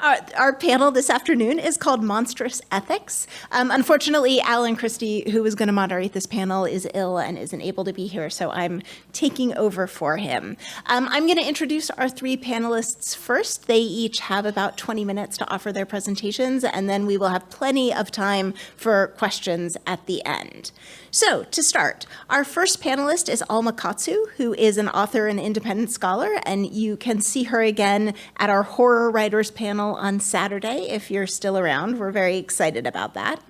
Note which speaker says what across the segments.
Speaker 1: Our panel this afternoon is called Monstrous Ethics. Unfortunately, Alan Christie, who was going to moderate this panel, is ill and isn't able to be here, so I'm taking over for him. I'm going to introduce our three panelists first. They each have about 20 minutes to offer their presentations, and then we will have plenty of time for questions at the end. So, to start, our first panelist is Alma Katsu, who is an author and independent scholar, and you can see her again at our horror writers panel on Saturday if you're still around. We're very excited about that.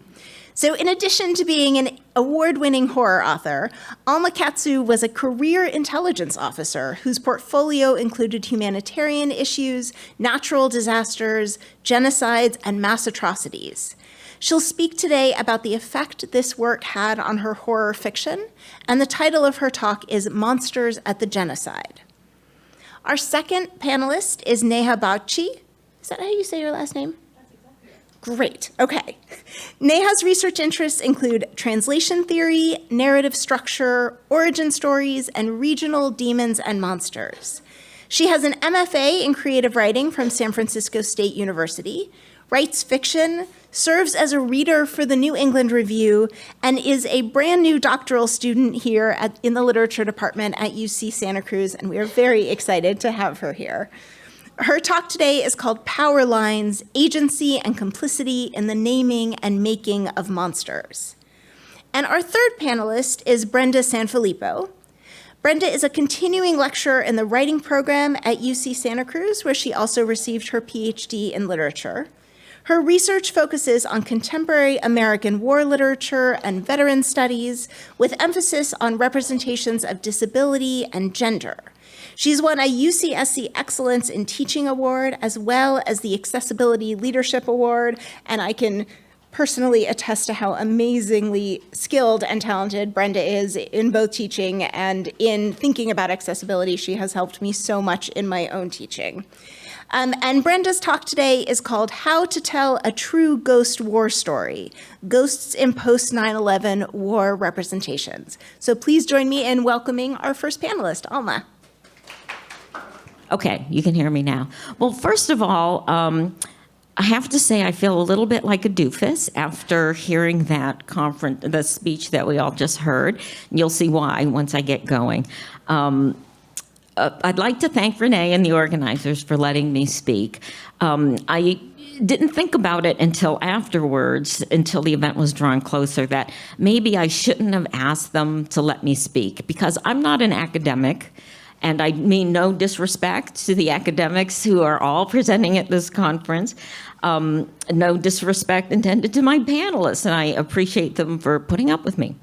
Speaker 1: So in addition to being an award-winning horror author, Alma Katsu was a career intelligence officer whose portfolio included humanitarian issues, natural disasters, genocides, and mass atrocities. She'll speak today about the effect this work had on her horror fiction, and the title of her talk is Monsters at the Genocide. Our second panelist is Neha Bagchi. Is that how you say your last name? That's exactly it. Great, okay. Neha's research interests include translation theory, narrative structure, origin stories, and regional demons and monsters. She has an MFA in creative writing from San Francisco State University, writes fiction, serves as a reader for the New England Review, and is a brand new doctoral student here in the literature department at UC Santa Cruz, and we are very excited to have her here. Her talk today is called Power Lines, Agency and Complicity in the Naming and Making of Monsters. And our third panelist is Brenda Sanfilippo. Brenda is a continuing lecturer in the writing program at UC Santa Cruz, where she also received her PhD in literature. Her research focuses on contemporary American war literature and veteran studies, with emphasis on representations of disability and gender. She's won a UCSC Excellence in Teaching Award, as well as the Accessibility Leadership Award, and I can personally attest to how amazingly skilled and talented Brenda is in both teaching and in thinking about accessibility. She has helped me so much in my own teaching. And Brenda's talk today is called How to Tell a True Ghost War Story, Ghosts in Post 9/11 War Representations. So please join me in welcoming our first panelist, Alma.
Speaker 2: Okay, you can hear me now. Well, first of all, I have to say I feel a little bit like a doofus after hearing that the speech that we all just heard. You'll see why once I get going. I'd like to thank Renée and the organizers for letting me speak. I didn't think about it until afterwards, until the event was drawing closer, that maybe I shouldn't have asked them to let me speak, because I'm not an academic, and I mean no disrespect to the academics who are all presenting at this conference. No disrespect intended to my panelists, and I appreciate them for putting up with me.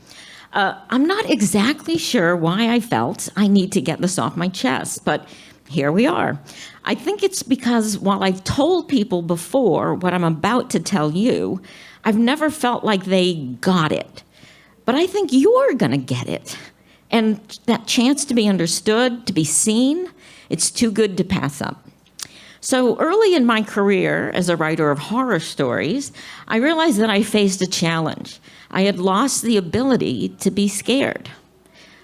Speaker 2: I'm not exactly sure why I felt I need to get this off my chest, but here we are. I think it's because while I've told people before what I'm about to tell you, I've never felt like they got it. But I think you're going to get it. And that chance to be understood, to be seen, it's too good to pass up. So early in my career as a writer of horror stories, I realized that I faced a challenge. I had lost the ability to be scared.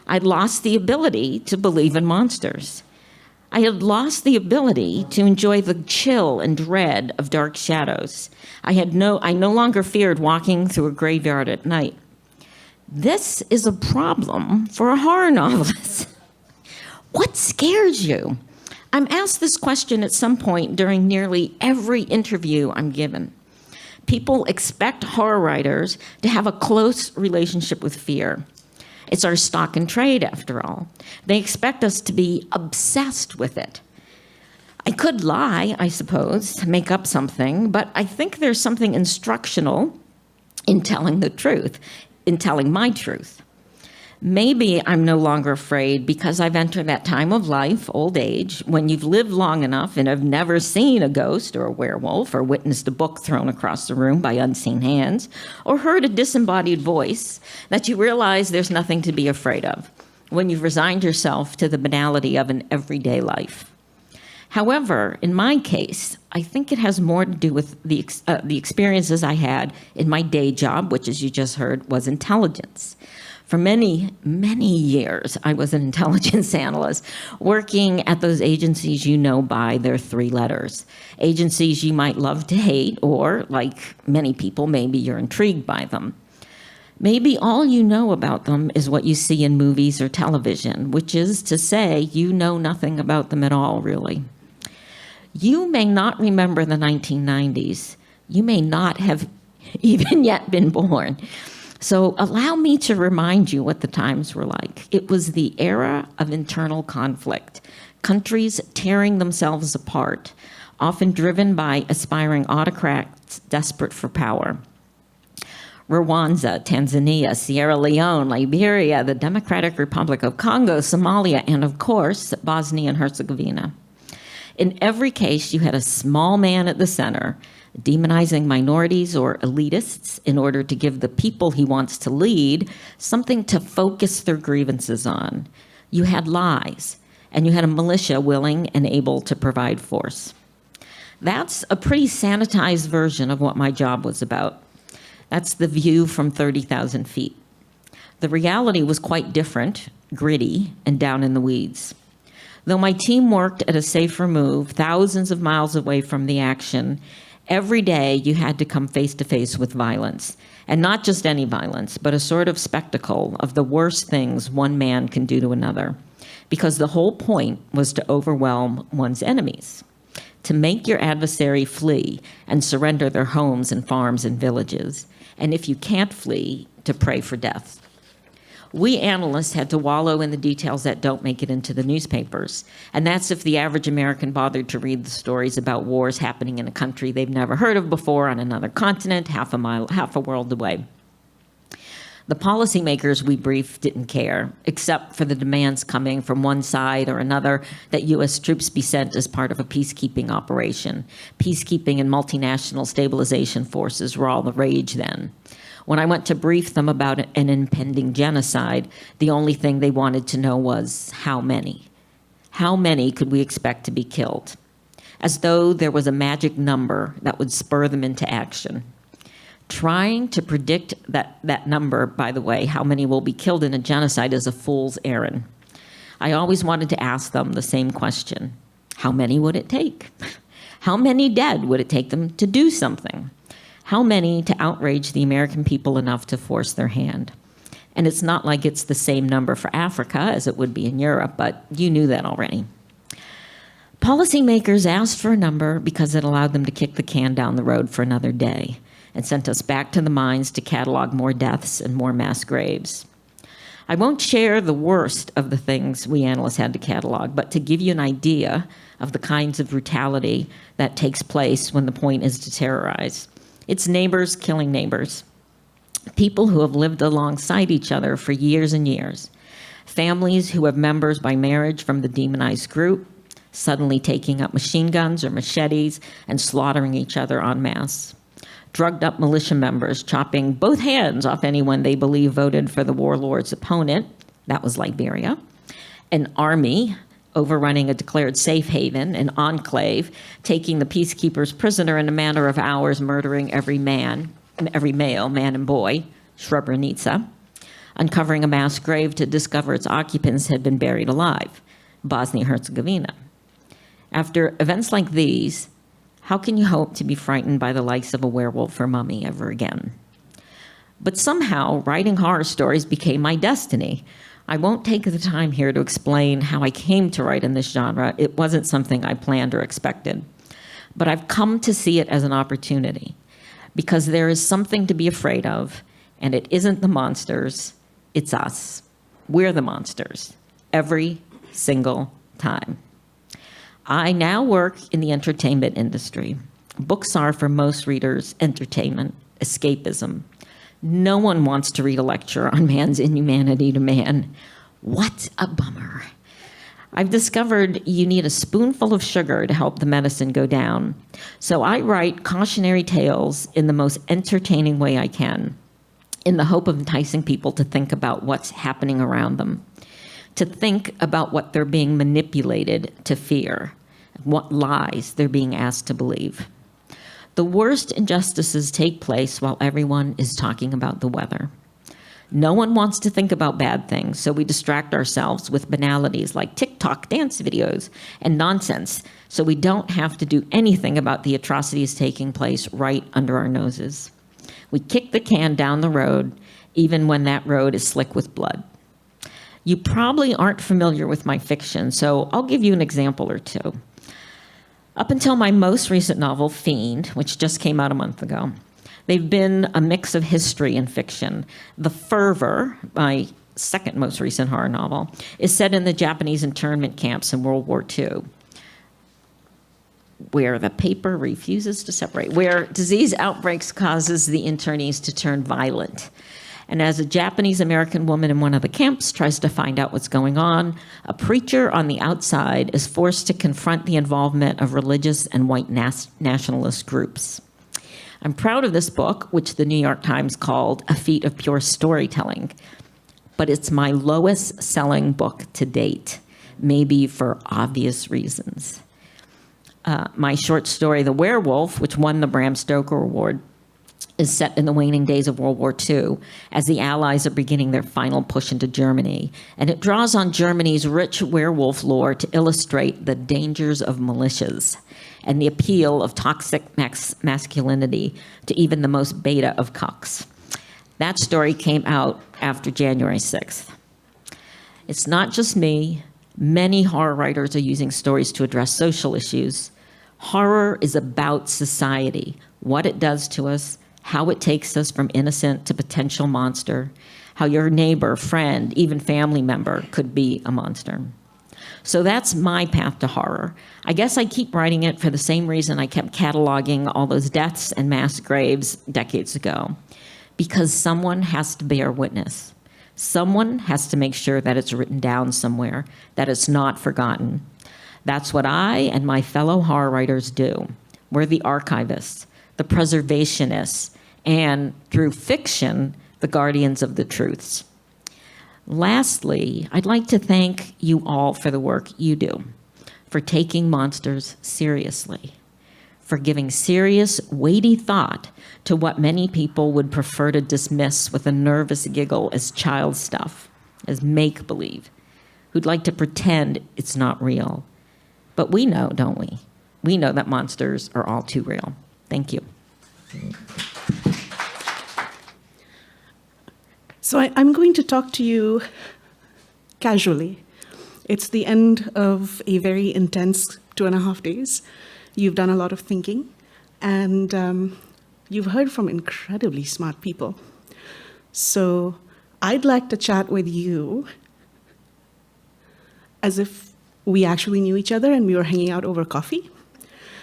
Speaker 2: I'd lost the ability to believe in monsters. I had lost the ability to enjoy the chill and dread of dark shadows. I no longer feared walking through a graveyard at night. This is a problem for a horror novelist. What scares you? I'm asked this question at some point during nearly every interview I'm given. People expect horror writers to have a close relationship with fear. It's our stock and trade, after all. They expect us to be obsessed with it. I could lie, I suppose, to make up something, but I think there's something instructional in telling the truth, in telling my truth. Maybe I'm no longer afraid because I've entered that time of life, old age, when you've lived long enough and have never seen a ghost or a werewolf or witnessed a book thrown across the room by unseen hands or heard a disembodied voice that you realize there's nothing to be afraid of when you've resigned yourself to the banality of an everyday life. However, in my case, I think it has more to do with the experiences I had in my day job, which, as you just heard, was intelligence. For many, many years, I was an intelligence analyst working at those agencies you know by their three letters. Agencies you might love to hate, or, like many people, maybe you're intrigued by them. Maybe all you know about them is what you see in movies or television, which is to say you know nothing about them at all, really. You may not remember the 1990s. You may not have even yet been born. So allow me to remind you what the times were like. It was the era of internal conflict, countries tearing themselves apart, often driven by aspiring autocrats desperate for power. Rwanda, Tanzania, Sierra Leone, Liberia, the Democratic Republic of Congo, Somalia, and of course, Bosnia and Herzegovina. In every case, you had a small man at the center, demonizing minorities or elitists in order to give the people he wants to lead something to focus their grievances on. You had lies, and you had a militia willing and able to provide force. That's a pretty sanitized version of what my job was about. That's the view from 30,000 feet. The reality was quite different, gritty, and down in the weeds. Though my team worked at a safe remove, thousands of miles away from the action, every day you had to come face to face with violence. And not just any violence, but a sort of spectacle of the worst things one man can do to another. Because the whole point was to overwhelm one's enemies, to make your adversary flee and surrender their homes and farms and villages. And if you can't flee, to pray for death. We analysts had to wallow in the details that don't make it into the newspapers. And that's if the average American bothered to read the stories about wars happening in a country they've never heard of before on another continent, half a world away. The policymakers we briefed didn't care, except for the demands coming from one side or another that U.S. troops be sent as part of a peacekeeping operation. Peacekeeping and multinational stabilization forces were all the rage then. When I went to brief them about an impending genocide, the only thing they wanted to know was how many. How many could we expect to be killed? As though there was a magic number that would spur them into action. Trying to predict that number, by the way, how many will be killed in a genocide, is a fool's errand. I always wanted to ask them the same question. How many would it take? How many dead would it take them to do something? How many to outrage the American people enough to force their hand? And it's not like it's the same number for Africa as it would be in Europe, but you knew that already. Policymakers asked for a number because it allowed them to kick the can down the road for another day and sent us back to the mines to catalog more deaths and more mass graves. I won't share the worst of the things we analysts had to catalog, but to give you an idea of the kinds of brutality that takes place when the point is to terrorize. It's neighbors killing neighbors, people who have lived alongside each other for years and years, families who have members by marriage from the demonized group, suddenly taking up machine guns or machetes and slaughtering each other en masse, drugged up militia members chopping both hands off anyone they believe voted for the warlord's opponent, that was Liberia, an army overrunning a declared safe haven, an enclave, taking the peacekeepers prisoner in a matter of hours, murdering every male, man and boy, Srebrenica, uncovering a mass grave to discover its occupants had been buried alive, Bosnia-Herzegovina. After events like these, how can you hope to be frightened by the likes of a werewolf or mummy ever again? But somehow, writing horror stories became my destiny. I won't take the time here to explain how I came to write in this genre. It wasn't something I planned or expected. But I've come to see it as an opportunity because there is something to be afraid of, and it isn't the monsters, it's us. We're the monsters, every single time. I now work in the entertainment industry. Books are, for most readers, entertainment, escapism. No one wants to read a lecture on man's inhumanity to man. What a bummer. I've discovered you need a spoonful of sugar to help the medicine go down. So I write cautionary tales in the most entertaining way I can, in the hope of enticing people to think about what's happening around them, to think about what they're being manipulated to fear, what lies they're being asked to believe. The worst injustices take place while everyone is talking about the weather. No one wants to think about bad things, so we distract ourselves with banalities like TikTok dance videos and nonsense, so we don't have to do anything about the atrocities taking place right under our noses. We kick the can down the road, even when that road is slick with blood. You probably aren't familiar with my fiction, so I'll give you an example or two. Up until my most recent novel, Fiend, which just came out a month ago, they've been a mix of history and fiction. The Fervor, my second most recent horror novel, is set in the Japanese internment camps in World War II, where the paper refuses to separate, where disease outbreaks causes the internees to turn violent. And as a Japanese-American woman in one of the camps tries to find out what's going on, a preacher on the outside is forced to confront the involvement of religious and white nationalist groups. I'm proud of this book, which the New York Times called a feat of pure storytelling, but it's my lowest selling book to date, maybe for obvious reasons. My short story, The Werewolf, which won the Bram Stoker Award, is set in the waning days of World War II as the Allies are beginning their final push into Germany. And it draws on Germany's rich werewolf lore to illustrate the dangers of militias and the appeal of toxic masculinity to even the most beta of cucks. That story came out after January 6th. It's not just me. Many horror writers are using stories to address social issues. Horror is about society, what it does to us, how it takes us from innocent to potential monster, how your neighbor, friend, even family member could be a monster. So that's my path to horror. I guess I keep writing it for the same reason I kept cataloging all those deaths and mass graves decades ago. Because someone has to bear witness. Someone has to make sure that it's written down somewhere, that it's not forgotten. That's what I and my fellow horror writers do. We're the archivists, the preservationists, and through fiction, the guardians of the truths. Lastly, I'd like to thank you all for the work you do, for taking monsters seriously, for giving serious, weighty thought to what many people would prefer to dismiss with a nervous giggle as child stuff, as make-believe, who'd like to pretend it's not real. But we know, don't we? We know that monsters are all too real. Thank you.
Speaker 3: So I'm going to talk to you casually. It's the end of a very intense 2.5 days. You've done a lot of thinking, and you've heard from incredibly smart people. So I'd like to chat with you as if we actually knew each other and we were hanging out over coffee.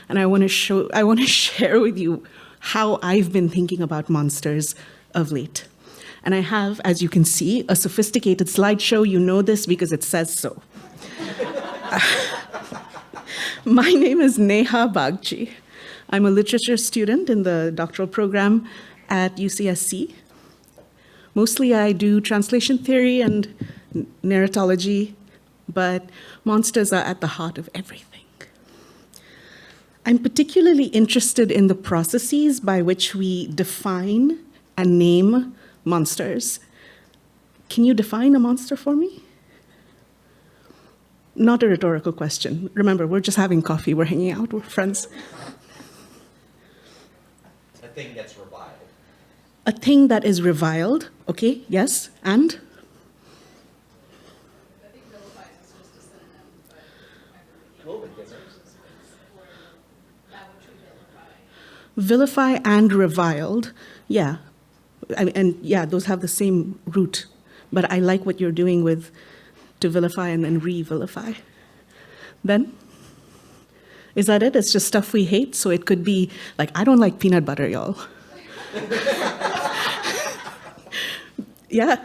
Speaker 3: And I want to share with you how I've been thinking about monsters of late. And I have, as you can see, a sophisticated slideshow. You know this because it says so. My name is Neha Bagchi. I'm a literature student in the doctoral program at UCSC. Mostly I do translation theory and narratology, but monsters are at the heart of everything. I'm particularly interested in the processes by which we define and name monsters. Can you define a monster for me? Not a rhetorical question. Remember, we're just having coffee, we're hanging out, we're friends.
Speaker 4: A thing that's reviled.
Speaker 3: A thing that is reviled, okay, yes, and?
Speaker 5: I think vilify is just a synonym, but
Speaker 4: A little bit different.
Speaker 5: that which we vilify.
Speaker 3: Vilify and reviled, yeah. And yeah, those have the same root, but I like what you're doing with to vilify and then re-vilify. Then? Is that it? It's just stuff we hate, so it could be like, I don't like peanut butter, y'all. Yeah.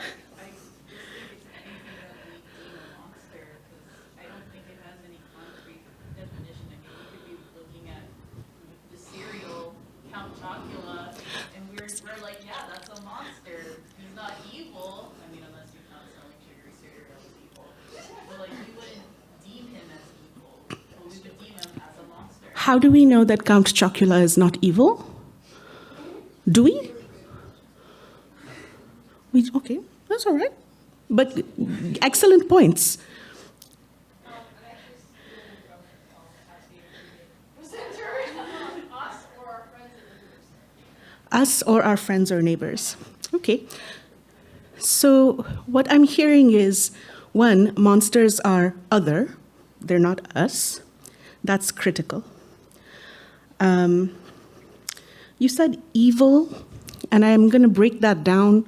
Speaker 3: How do we know that Count Chocula is not evil? Do we? Okay, That's all right. But excellent points. Us or our friends or neighbors. Okay. So what I'm hearing is, one, monsters are other. They're not us. That's critical. You said evil, and I'm going to break that down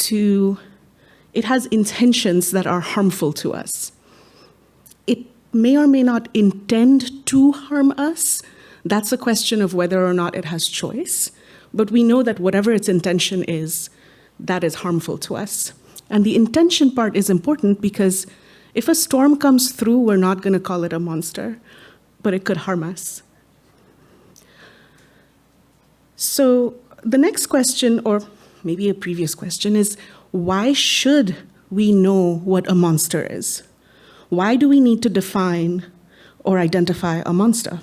Speaker 3: to it has intentions that are harmful to us. It may or may not intend to harm us. That's a question of whether or not it has choice. But we know that whatever its intention is, that is harmful to us. And the intention part is important because if a storm comes through, we're not going to call it a monster, but it could harm us. So the next question, or maybe a previous question, is why should we know what a monster is? Why do we need to define or identify a monster?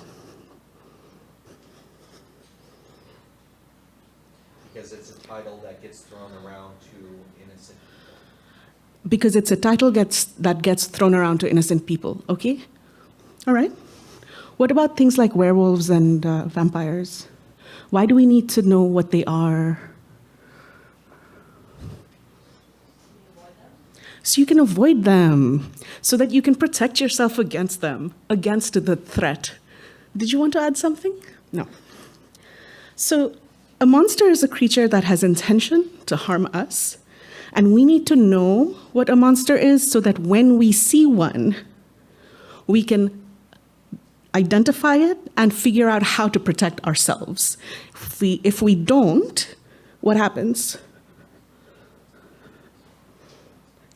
Speaker 4: Because it's a title that gets thrown around to innocent people.
Speaker 3: Because it's a title that gets thrown around to innocent people, okay? All right. What about things like werewolves and vampires? Why do we need to know what they are? So you can avoid them, so that you can protect yourself against them, against the threat. Did you want to add something? No. So a monster is a creature that has intention to harm us, and we need to know what a monster is so that when we see one, we can identify it and figure out how to protect ourselves. If we don't, what happens?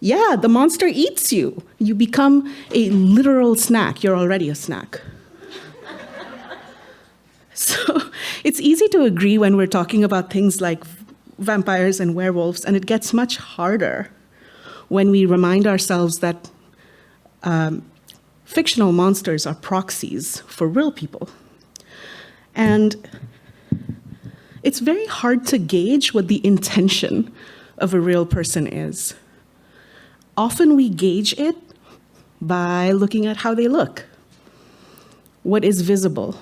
Speaker 3: Yeah, the monster eats you. You become a literal snack. You're already a snack. So it's easy to agree when we're talking about things like vampires and werewolves, and it gets much harder when we remind ourselves that fictional monsters are proxies for real people. And it's very hard to gauge what the intention of a real person is. Often we gauge it by looking at how they look, what is visible,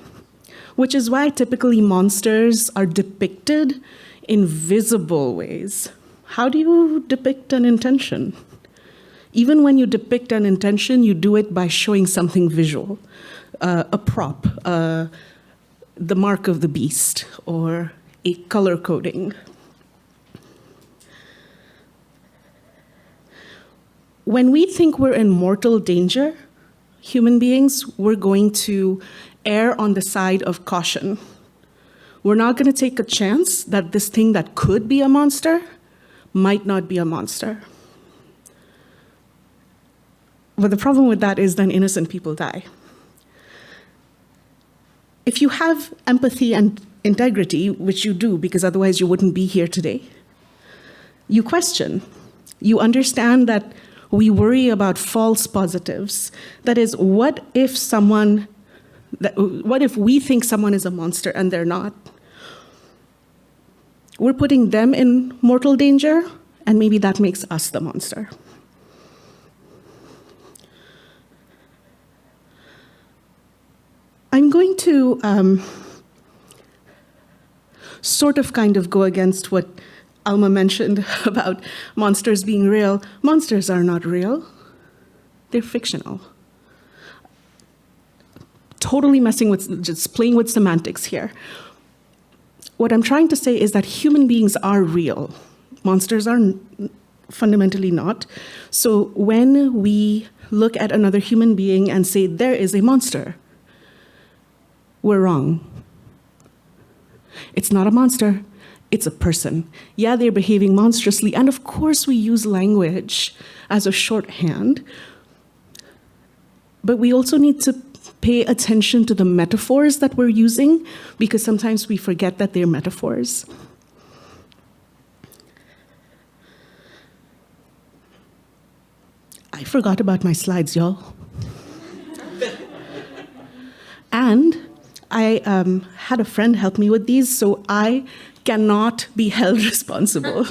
Speaker 3: which is why typically monsters are depicted in visible ways. How do you depict an intention? Even when you depict an intention, you do it by showing something visual, a prop, the mark of the beast, or a color coding. When we think we're in mortal danger, human beings, we're going to err on the side of caution. We're not going to take a chance that this thing that could be a monster might not be a monster. But the problem with that is then innocent people die. If you have empathy and integrity, which you do because otherwise you wouldn't be here today, you question. You understand that we worry about false positives. That is, what if we think someone is a monster and they're not? We're putting them in mortal danger, and maybe that makes us the monster. I'm going to sort of kind of go against what Alma mentioned about monsters being real. Monsters are not real. They're fictional. Totally just playing with semantics here. What I'm trying to say is that human beings are real. Monsters are fundamentally not. So when we look at another human being and say, there is a monster, we're wrong. It's not a monster. It's a person. Yeah, they're behaving monstrously, and of course we use language as a shorthand, but we also need to pay attention to the metaphors that we're using, because sometimes we forget that they're metaphors. I forgot about my slides, y'all. And I had a friend help me with these, so I cannot be held responsible.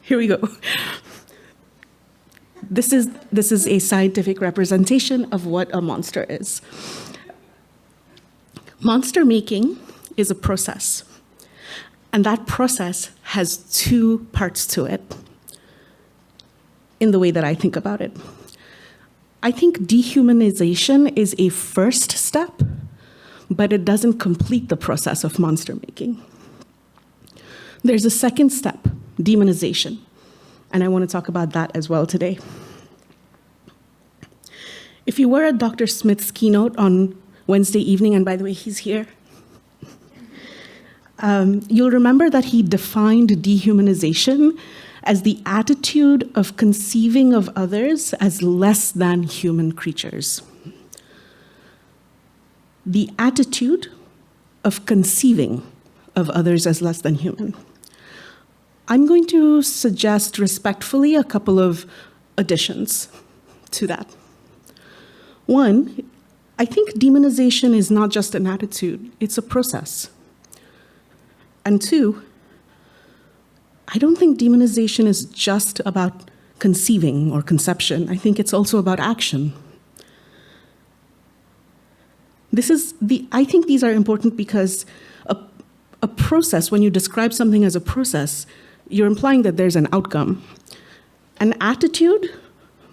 Speaker 3: Here we go. This is a scientific representation of what a monster is. Monster making is a process, and that process has two parts to it in the way that I think about it. I think dehumanization is a first step, but it doesn't complete the process of monster making. There's a second step, demonization, and I want to talk about that as well today. If you were at Dr. Smith's keynote on Wednesday evening, and by the way, he's here, you'll remember that he defined dehumanization as the attitude of conceiving of others as less than human creatures. The attitude of conceiving of others as less than human. I'm going to suggest respectfully a couple of additions to that. One, I think demonization is not just an attitude, it's a process. And two, I don't think demonization is just about conceiving or conception. I think it's also about action. I think these are important because a process, when you describe something as a process, you're implying that there's an outcome. An attitude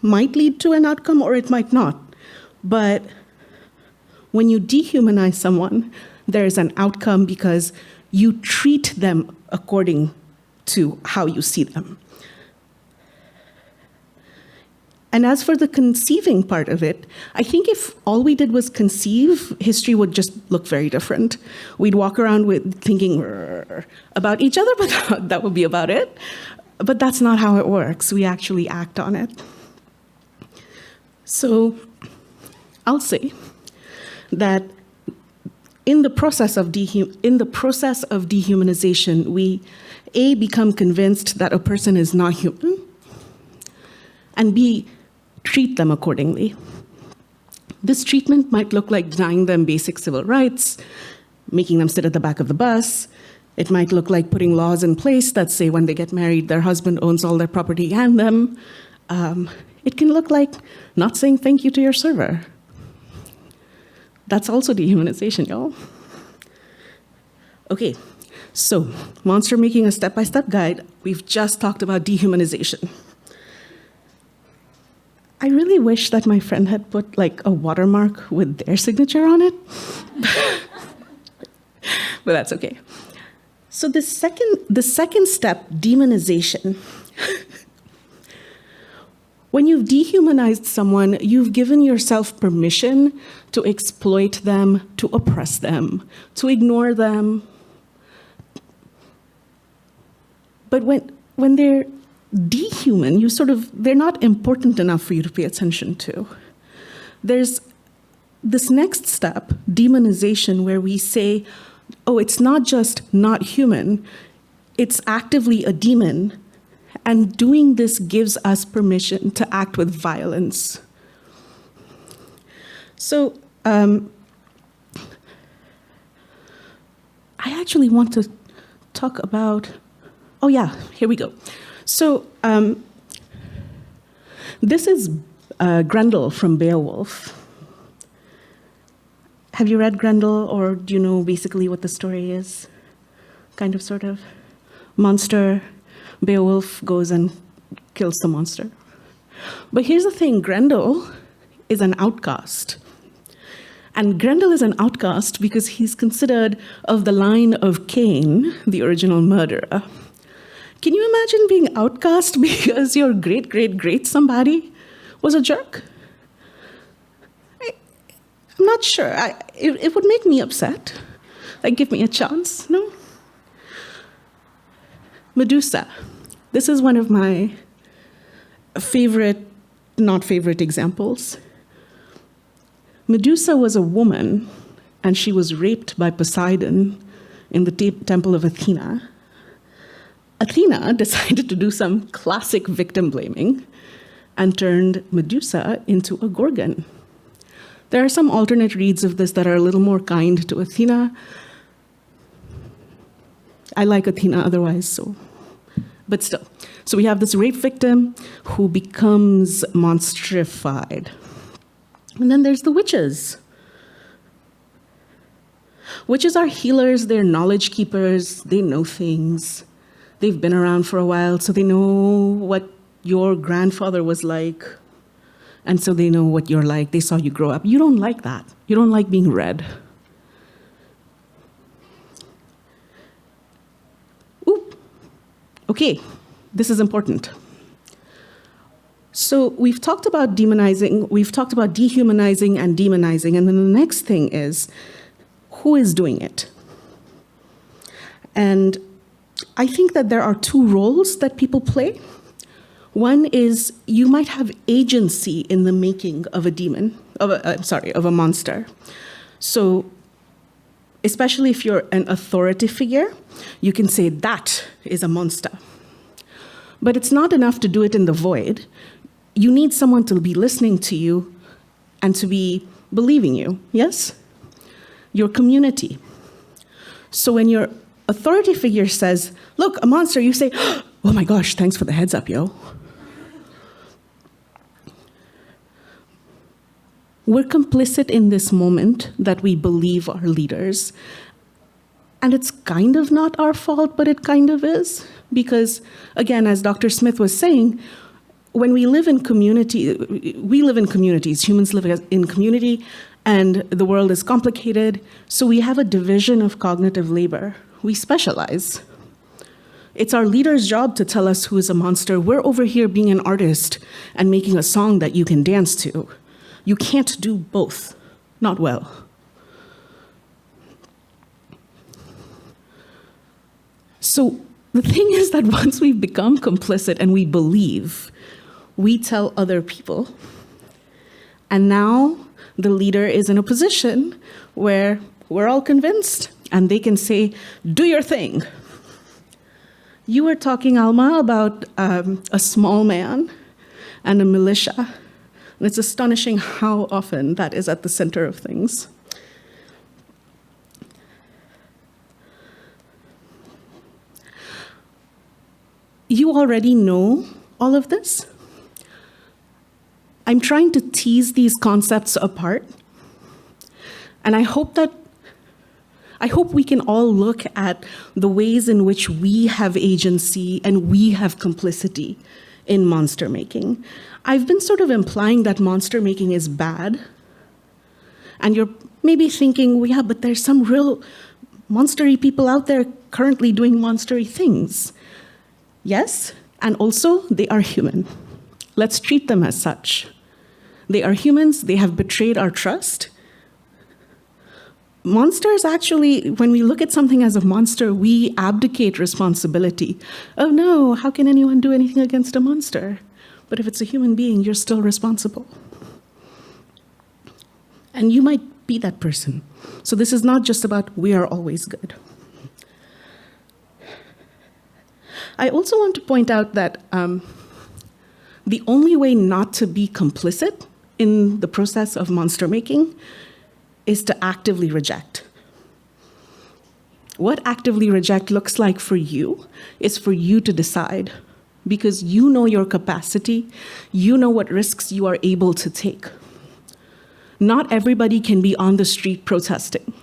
Speaker 3: might lead to an outcome or it might not. But when you dehumanize someone, there's an outcome because you treat them according to how you see them. And as for the conceiving part of it, I think if all we did was conceive, history would just look very different. We'd walk around with thinking about each other, but that would be about it. But that's not how it works. We actually act on it. So I'll say that in the process of dehumanization, we A, become convinced that a person is not human, and B, treat them accordingly. This treatment might look like denying them basic civil rights, making them sit at the back of the bus. It might look like putting laws in place that say when they get married, their husband owns all their property and them. It can look like not saying thank you to your server. That's also dehumanization, y'all. Okay, so monster making a step-by-step guide. We've just talked about dehumanization. I really wish that my friend had put like a watermark with their signature on it, but that's okay. So the second step, demonization. When you've dehumanized someone, you've given yourself permission to exploit them, to oppress them, to ignore them. But when they're dehuman, they're not important enough for you to pay attention to. There's this next step, demonization, where we say, oh, it's not just not human, it's actively a demon. And doing this gives us permission to act with violence. So I actually want to talk about, oh yeah, here we go. So this is Grendel from Beowulf. Have you read Grendel, or do you know basically what the story is? Kind of, sort of. Monster. Beowulf goes and kills the monster. But here's the thing, Grendel is an outcast. And Grendel is an outcast because he's considered of the line of Cain, the original murderer. Can you imagine being outcast because your great somebody was a jerk? I'm not sure. It would make me upset. Like, give me a chance, no? Medusa. This is one of my not favorite examples. Medusa was a woman, and she was raped by Poseidon in the temple of Athena. Athena decided to do some classic victim blaming and turned Medusa into a gorgon. There are some alternate reads of this that are a little more kind to Athena. I like Athena otherwise, so But still. So we have this rape victim who becomes monstrified. And then there's the witches. Witches are healers, they're knowledge keepers, they know things. They've been around for a while, so they know what your grandfather was like. And so they know what you're like. They saw you grow up. You don't like that. You don't like being read. Ooh. Okay, this is important. So we've talked about demonizing, we've talked about dehumanizing and demonizing, and then the next thing is, who is doing it? And I think that there are two roles that people play. One is you might have agency in the making of a demon, of a monster. So especially if you're an authority figure, you can say that is a monster. But it's not enough to do it in the void. You need someone to be listening to you and to be believing you, yes? Your community. So when your authority figure says, look, a monster, you say, oh my gosh, thanks for the heads up, yo. We're complicit in this moment that we believe our leaders. And it's kind of not our fault, but it kind of is. Because, again, as Dr. Smith was saying, when we live in community, we live in communities, humans live in community, and the world is complicated, so we have a division of cognitive labor. We specialize. It's our leader's job to tell us who is a monster. We're over here being an artist and making a song that you can dance to. You can't do both, not well. So the thing is that once we've become complicit and we believe, we tell other people, and now the leader is in a position where we're all convinced and they can say, do your thing. You were talking, Alma, about a small man and a militia. And it's astonishing how often that is at the center of things. You already know all of this. I'm trying to tease these concepts apart, and I hope we can all look at the ways in which we have agency and we have complicity in monster making. I've been sort of implying that monster making is bad, and you're maybe thinking, well, yeah, but there's some real monstery people out there currently doing monstery things. Yes, and also they are human. Let's treat them as such. They are humans, they have betrayed our trust. Monsters actually, when we look at something as a monster, we abdicate responsibility. Oh no, how can anyone do anything against a monster? But if it's a human being, you're still responsible. And you might be that person. So this is not just about we are always good. I also want to point out that the only way not to be complicit in the process of monster making is to actively reject. What actively reject looks like for you is for you to decide, because you know your capacity, you know what risks you are able to take. Not everybody can be on the street protesting.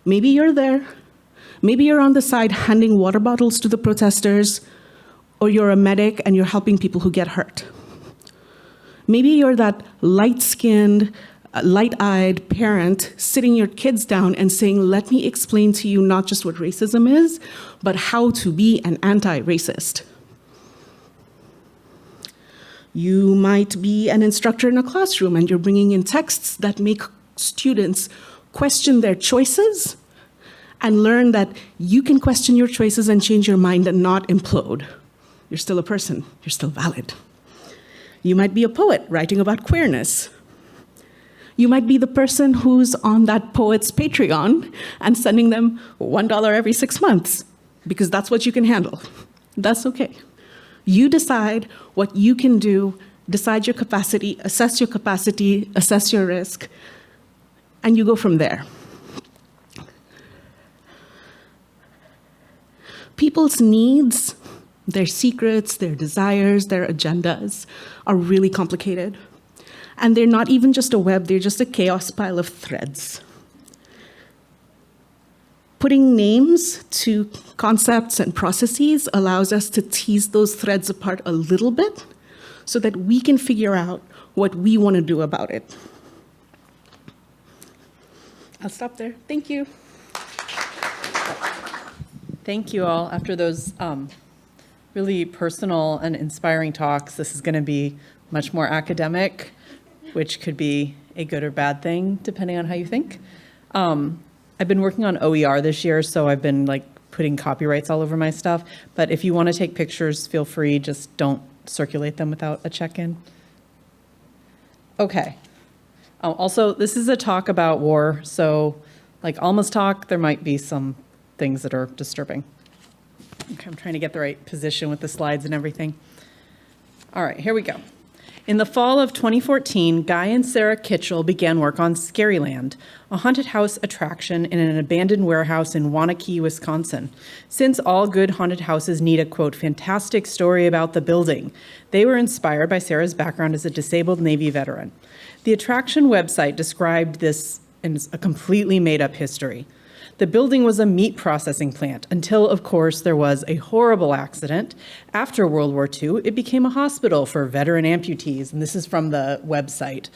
Speaker 3: Maybe you're there. Maybe you're on the side handing water bottles to the protesters, or you're a medic and you're helping people who get hurt. Maybe you're that light-skinned, light-eyed parent sitting your kids down and saying, let me explain to you not just what racism is, but how to be an anti-racist. You might be an instructor in a classroom and you're bringing in texts that make students question their choices and learn that you can question your choices and change your mind and not implode. You're still a person, you're still valid. You might be a poet writing about queerness. You might be the person who's on that poet's Patreon and sending them $1 every 6 months, because that's what you can handle. That's okay. You decide what you can do, decide your capacity, assess your risk, and you go from there. People's needs Their secrets, their desires, their agendas are really complicated. And they're not even just a web, they're just a chaos pile of threads. Putting names to concepts and processes allows us to tease those threads apart a little bit so that we can figure out what we want to do about it. I'll stop there. Thank you.
Speaker 6: Thank you all. After those really personal and inspiring talks, this is going to be much more academic, which could be a good or bad thing, depending on how you think. I've been working on OER this year, so I've been putting copyrights all over my stuff. But if you want to take pictures, feel free. Just don't circulate them without a check-in. Okay. Also, this is a talk about war, so like Alma's talk, there might be some things that are disturbing. Okay, I'm trying to get the right position with the slides and everything. All right, here we go. In the fall of 2014, Guy and Sarah Kitchell began work on Scaryland, a haunted house attraction in an abandoned warehouse in Waunakee, Wisconsin. Since all good haunted houses need a, quote, fantastic story about the building, they were inspired by Sarah's background as a disabled Navy veteran. The attraction website described this as a completely made-up history. The building was a meat processing plant until, of course, there was a horrible accident. After World War II, it became a hospital for veteran amputees, and this is from the website.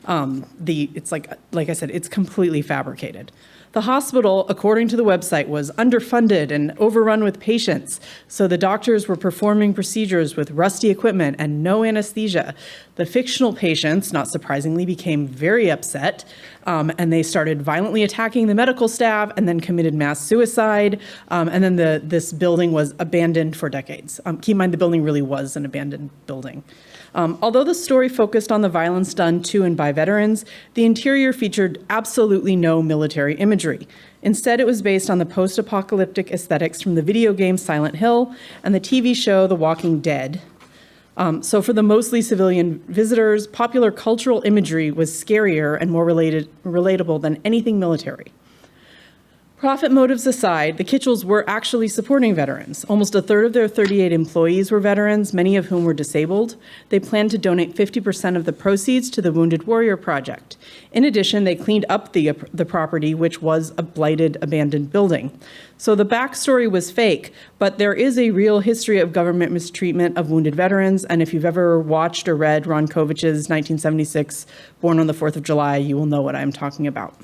Speaker 6: It's like I said, it's completely fabricated. The hospital, according to the website, was underfunded and overrun with patients, so the doctors were performing procedures with rusty equipment and no anesthesia. The fictional patients, not surprisingly, became very upset, and they started violently attacking the medical staff and then committed mass suicide, and then this building was abandoned for decades. Keep in mind, the building really was an abandoned building. Although the story focused on the violence done to and by veterans, the interior featured absolutely no military imagery. Instead, it was based on the post-apocalyptic aesthetics from the video game Silent Hill and the TV show The Walking Dead. So for the mostly civilian visitors, popular cultural imagery was scarier and more relatable than anything military. Profit motives aside, the Kitchells were actually supporting veterans. Almost a third of their 38 employees were veterans, many of whom were disabled. They planned to donate 50% of the proceeds to the Wounded Warrior Project. In addition, they cleaned up the property, which was a blighted, abandoned building. So the backstory was fake, but there is a real history of government mistreatment of wounded veterans, and if you've ever watched or read Ron Kovich's 1976 Born on the 4th of July, you will know what I'm talking about.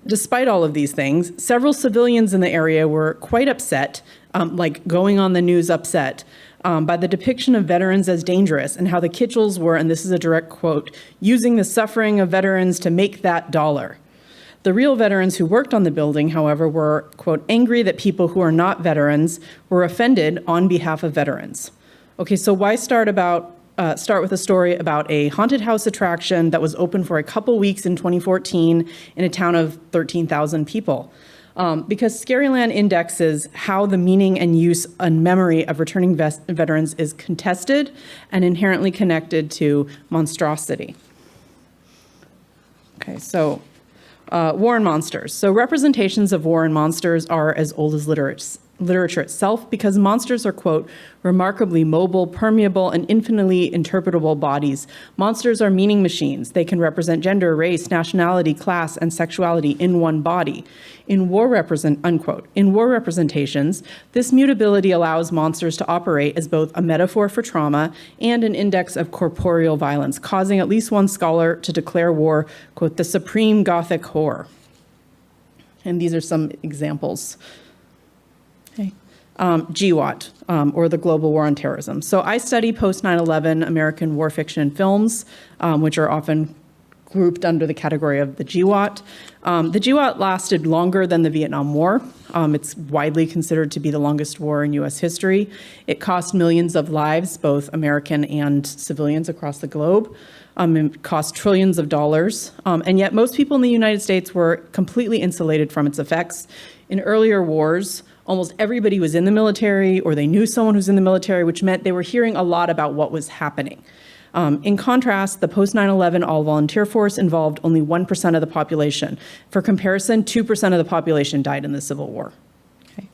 Speaker 6: Despite all of these things, several civilians in the area were quite upset, like going on the news upset, by the depiction of veterans as dangerous and how the Kitchells were, and this is a direct quote, using the suffering of veterans to make that dollar. The real veterans who worked on the building, however, were, quote, angry that people who are not veterans were offended on behalf of veterans. Okay, so why start with a story about a haunted house attraction that was open for a couple weeks in 2014 in a town of 13,000 people. Because Scaryland indexes how the meaning and use and memory of returning veterans is contested and inherently connected to monstrosity. Okay, so war and monsters. So representations of war and monsters are as old as literature itself because monsters are, quote, remarkably mobile, permeable, and infinitely interpretable bodies. Monsters are meaning machines. They can represent gender, race, nationality, class, and sexuality in one body. In war representations, this mutability allows monsters to operate as both a metaphor for trauma and an index of corporeal violence, causing at least one scholar to declare war, quote, the supreme Gothic horror. And these are some examples. GWOT, or the Global War on Terrorism. So I study post-9/11 American war fiction and films, which are often grouped under the category of the GWOT. The GWOT lasted longer than the Vietnam War. It's widely considered to be the longest war in U.S. history. It cost millions of lives, both American and civilians across the globe. It cost trillions of dollars. And yet most people in the United States were completely insulated from its effects. In earlier wars, almost everybody was in the military or they knew someone who was in the military, which meant they were hearing a lot about what was happening. In contrast, the post-9/11 all-volunteer force involved only 1% of the population. For comparison, 2% of the population died in the Civil War. Okay.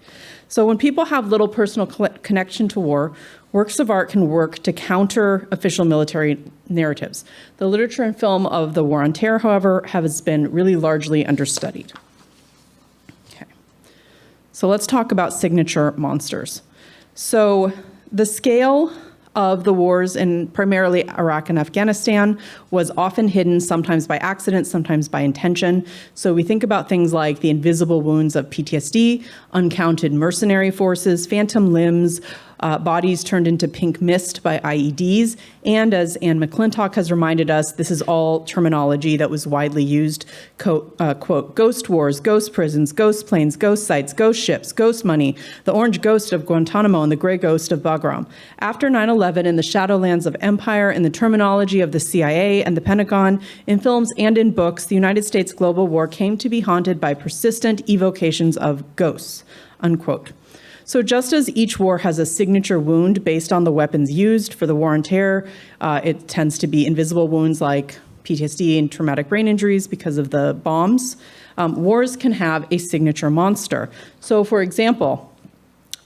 Speaker 6: So when people have little personal connection to war, works of art can work to counter official military narratives. The literature and film of the War on Terror, however, has been really largely understudied. Okay. So let's talk about signature monsters. So the scale of the wars in primarily Iraq and Afghanistan was often hidden, sometimes by accident, sometimes by intention. So we think about things like the invisible wounds of PTSD, uncounted mercenary forces, phantom limbs, bodies turned into pink mist by IEDs, and as Anne McClintock has reminded us, this is all terminology that was widely used, quote, ghost wars, ghost prisons, ghost planes, ghost sites, ghost ships, ghost money, the orange ghost of Guantanamo, and the gray ghost of Bagram. After 9/11, in the shadowlands of empire, in the terminology of the CIA and the Pentagon, in films and in books, the United States global war came to be haunted by persistent evocations of ghosts, unquote. So just as each war has a signature wound based on the weapons used for the war on terror, it tends to be invisible wounds like PTSD and traumatic brain injuries because of the bombs. Wars can have a signature monster. So for example,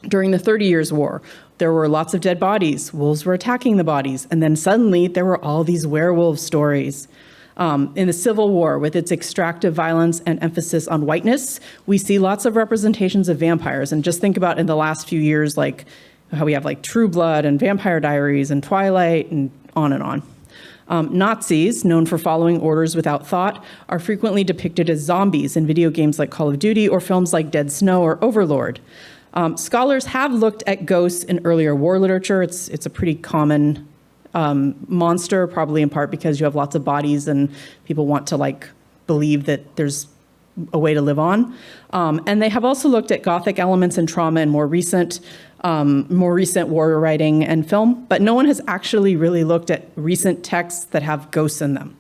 Speaker 6: during the 30 Years' War, there were lots of dead bodies. Wolves were attacking the bodies. And then suddenly there were all these werewolf stories. In the Civil War, with its extractive violence and emphasis on whiteness, we see lots of representations of vampires. And just think about in the last few years, like how we have like True Blood and Vampire Diaries and Twilight and on and on. Nazis, known for following orders without thought, are frequently depicted as zombies in video games like Call of Duty or films like Dead Snow or Overlord. Scholars have looked at ghosts in earlier war literature. It's a pretty common monster, probably in part because you have lots of bodies and people want to like believe that there's a way to live on. And they have also looked at Gothic elements and trauma in more recent war writing and film, but no one has actually really looked at recent texts that have ghosts in them.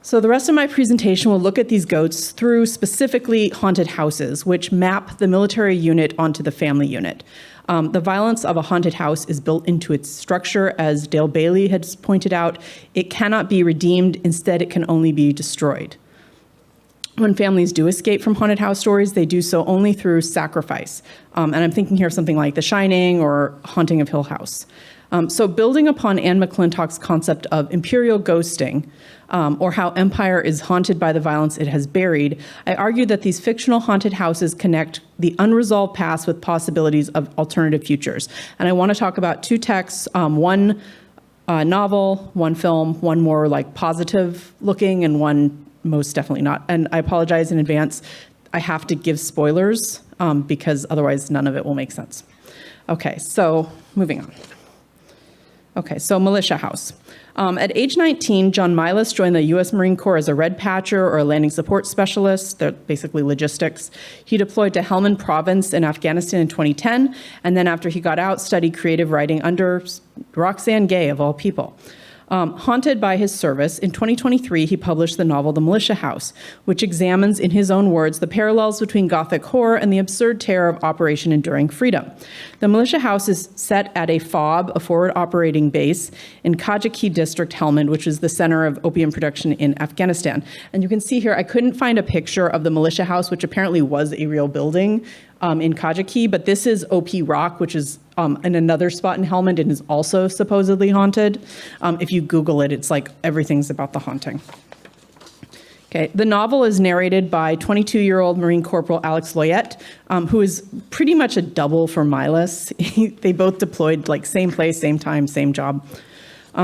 Speaker 6: So the rest of my presentation will look at these ghosts through specifically haunted houses, which map the military unit onto the family unit. The violence of a haunted house is built into its structure, as Dale Bailey has pointed out. It cannot be redeemed. Instead, it can only be destroyed. When families do escape from haunted house stories, they do so only through sacrifice. And I'm thinking here of something like The Shining or Haunting of Hill House. So building upon Anne McClintock's concept of imperial ghosting, or how empire is haunted by the violence it has buried, I argue that these fictional haunted houses connect the unresolved past with possibilities of alternative futures. And I want to talk about two texts, one novel, one film, one more like positive looking, and one most definitely not. And I apologize in advance. I have to give spoilers because otherwise none of it will make sense. Okay, so moving on. Okay, so Militia House. At age 19, John Milas joined the U.S. Marine Corps as a red patcher or a landing support specialist. They're basically logistics. He deployed to Helmand Province in Afghanistan in 2010, and then after he got out, studied creative writing under Roxane Gay, of all people. Haunted by his service, in 2023, he published the novel The Militia House, which examines, in his own words, the parallels between Gothic horror and the absurd terror of Operation Enduring Freedom. The Militia House is set at a FOB, a forward operating base, in Kajaki District, Helmand, which is the center of opium production in Afghanistan. And you can see here, I couldn't find a picture of the Militia House, which apparently was a real building in Kajaki, but this is OP Rock, which is in another spot in Helmand and is also supposedly haunted. If you Google it, it's like everything's about the haunting. Okay, the novel is narrated by 22-year-old Marine Corporal Alex Loyette, who is pretty much a double for Milas. They both deployed like same place, same time, same job.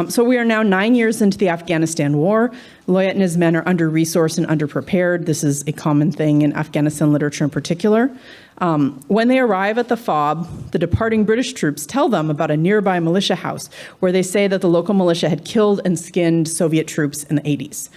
Speaker 6: So we are now 9 years into the Afghanistan war. Loyette and his men are under-resourced and underprepared. This is a common thing in Afghanistan literature in particular. When they arrive at the FOB, the departing British troops tell them about a nearby militia house where they say that the local militia had killed and skinned Soviet troops in the 80s.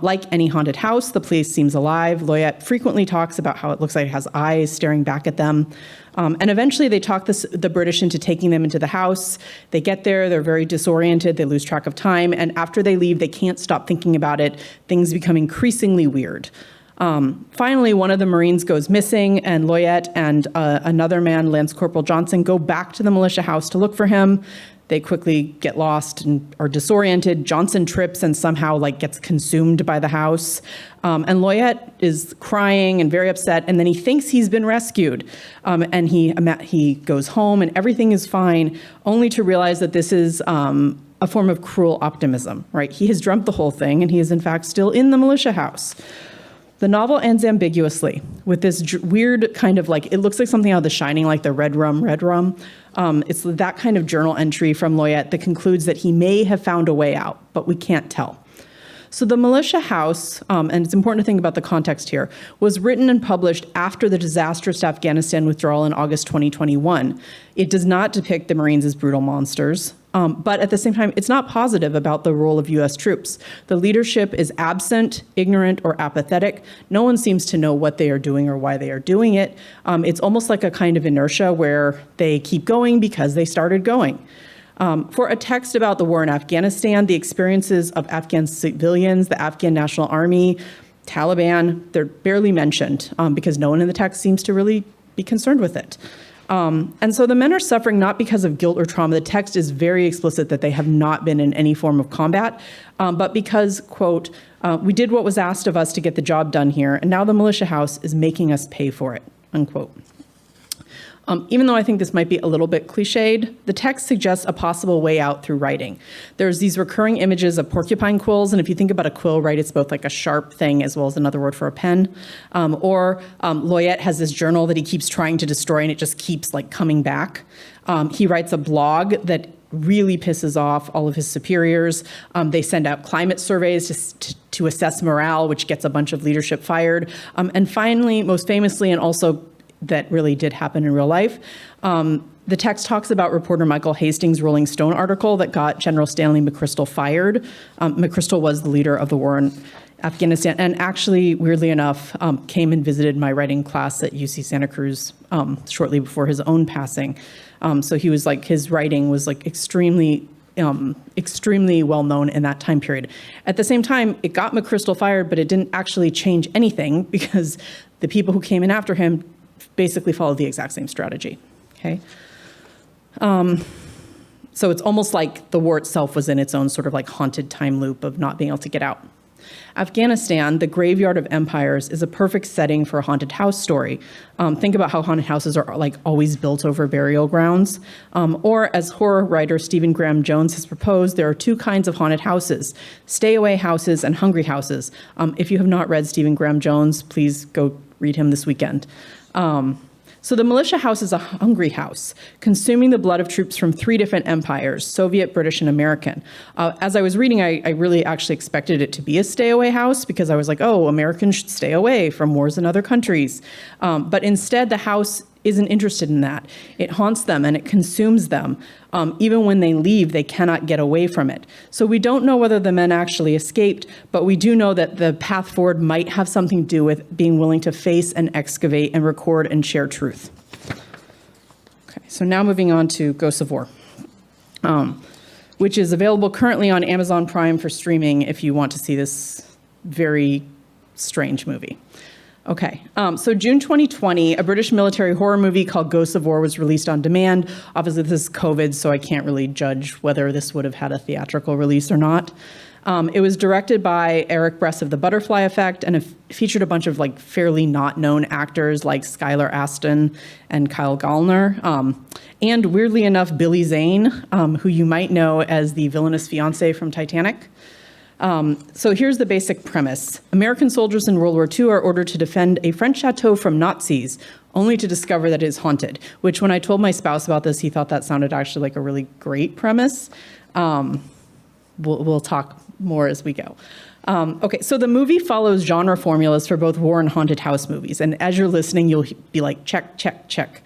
Speaker 6: Like any haunted house, the place seems alive. Loyette frequently talks about how it looks like it has eyes staring back at them. And eventually they talk the British into taking them into the house. They get there, they're very disoriented, they lose track of time, and after they leave, they can't stop thinking about it. Things become increasingly weird. Finally, one of the Marines goes missing, and Loyette and another man, Lance Corporal Johnson, go back to the militia house to look for him. They quickly get lost and are disoriented. Johnson trips and somehow gets consumed by the house. And Loyette is crying and very upset, and then he thinks he's been rescued. And he goes home and everything is fine, only to realize that this is a form of cruel optimism, right? He has dreamt the whole thing, and he is in fact still in the militia house. The novel ends ambiguously with this weird kind of it looks like something out of The Shining, like the red rum. It's that kind of journal entry from Loyette that concludes that he may have found a way out, but we can't tell. So the militia house, and it's important to think about the context here, was written and published after the disastrous Afghanistan withdrawal in August 2021. It does not depict the Marines as brutal monsters. But at the same time, it's not positive about the role of U.S. troops. The leadership is absent, ignorant, or apathetic. No one seems to know what they are doing or why they are doing it. It's almost like a kind of inertia where they keep going because they started going. For a text about the war in Afghanistan, the experiences of Afghan civilians, the Afghan National Army, Taliban, they're barely mentioned because no one in the text seems to really be concerned with it. And so the men are suffering not because of guilt or trauma. The text is very explicit that they have not been in any form of combat, but because, quote, we did what was asked of us to get the job done here, and now the militia house is making us pay for it, unquote. Even though I think this might be a little bit cliched, the text suggests a possible way out through writing. There's these recurring images of porcupine quills, and if you think about a quill, right, it's both like a sharp thing as well as another word for a pen. Loyette has this journal that he keeps trying to destroy, and it just keeps coming back. He writes a blog that really pisses off all of his superiors. They send out climate surveys to assess morale, which gets a bunch of leadership fired. And finally, most famously, and also that really did happen in real life. The text talks about reporter Michael Hastings' Rolling Stone article that got General Stanley McChrystal fired. McChrystal was the leader of the war in Afghanistan, and actually, weirdly enough, came and visited my writing class at UC Santa Cruz shortly before his own passing. So he was his writing was extremely well known in that time period. At the same time, it got McChrystal fired, but it didn't actually change anything because the people who came in after him basically followed the exact same strategy, okay? So it's almost like the war itself was in its own sort of haunted time loop of not being able to get out. Afghanistan, the graveyard of empires, is a perfect setting for a haunted house story. Think about how haunted houses are always built over burial grounds. Or as horror writer Stephen Graham Jones has proposed, there are two kinds of haunted houses: stay-away houses and hungry houses. If you have not read Stephen Graham Jones, please go read him this weekend. So the militia house is a hungry house, consuming the blood of troops from three different empires: Soviet, British, and American. As I was reading, I really actually expected it to be a stay-away house because I was like, oh, Americans should stay away from wars in other countries. But instead, the house isn't interested in that. It haunts them and it consumes them. Even when they leave, they cannot get away from it. So we don't know whether the men actually escaped, but we do know that the path forward might have something to do with being willing to face and excavate and record and share truth. Okay, so now moving on to Ghosts of War, which is available currently on Amazon Prime for streaming if you want to see this very strange movie. Okay, so June 2020, a British military horror movie called Ghosts of War was released on demand. Obviously, this is COVID, so I can't really judge whether this would have had a theatrical release or not. It was directed by Eric Bress of The Butterfly Effect, and it featured a bunch of fairly not known actors like Skylar Astin and Kyle Gallner. And weirdly enough, Billy Zane, who you might know as the villainous fiance from Titanic. So here's the basic premise. American soldiers in World War II are ordered to defend a French chateau from Nazis, only to discover that it is haunted, which when I told my spouse about this, he thought that sounded actually like a really great premise. We'll talk more as we go. Okay, so the movie follows genre formulas for both war and haunted house movies, and as you're listening, you'll be like, check, check, check.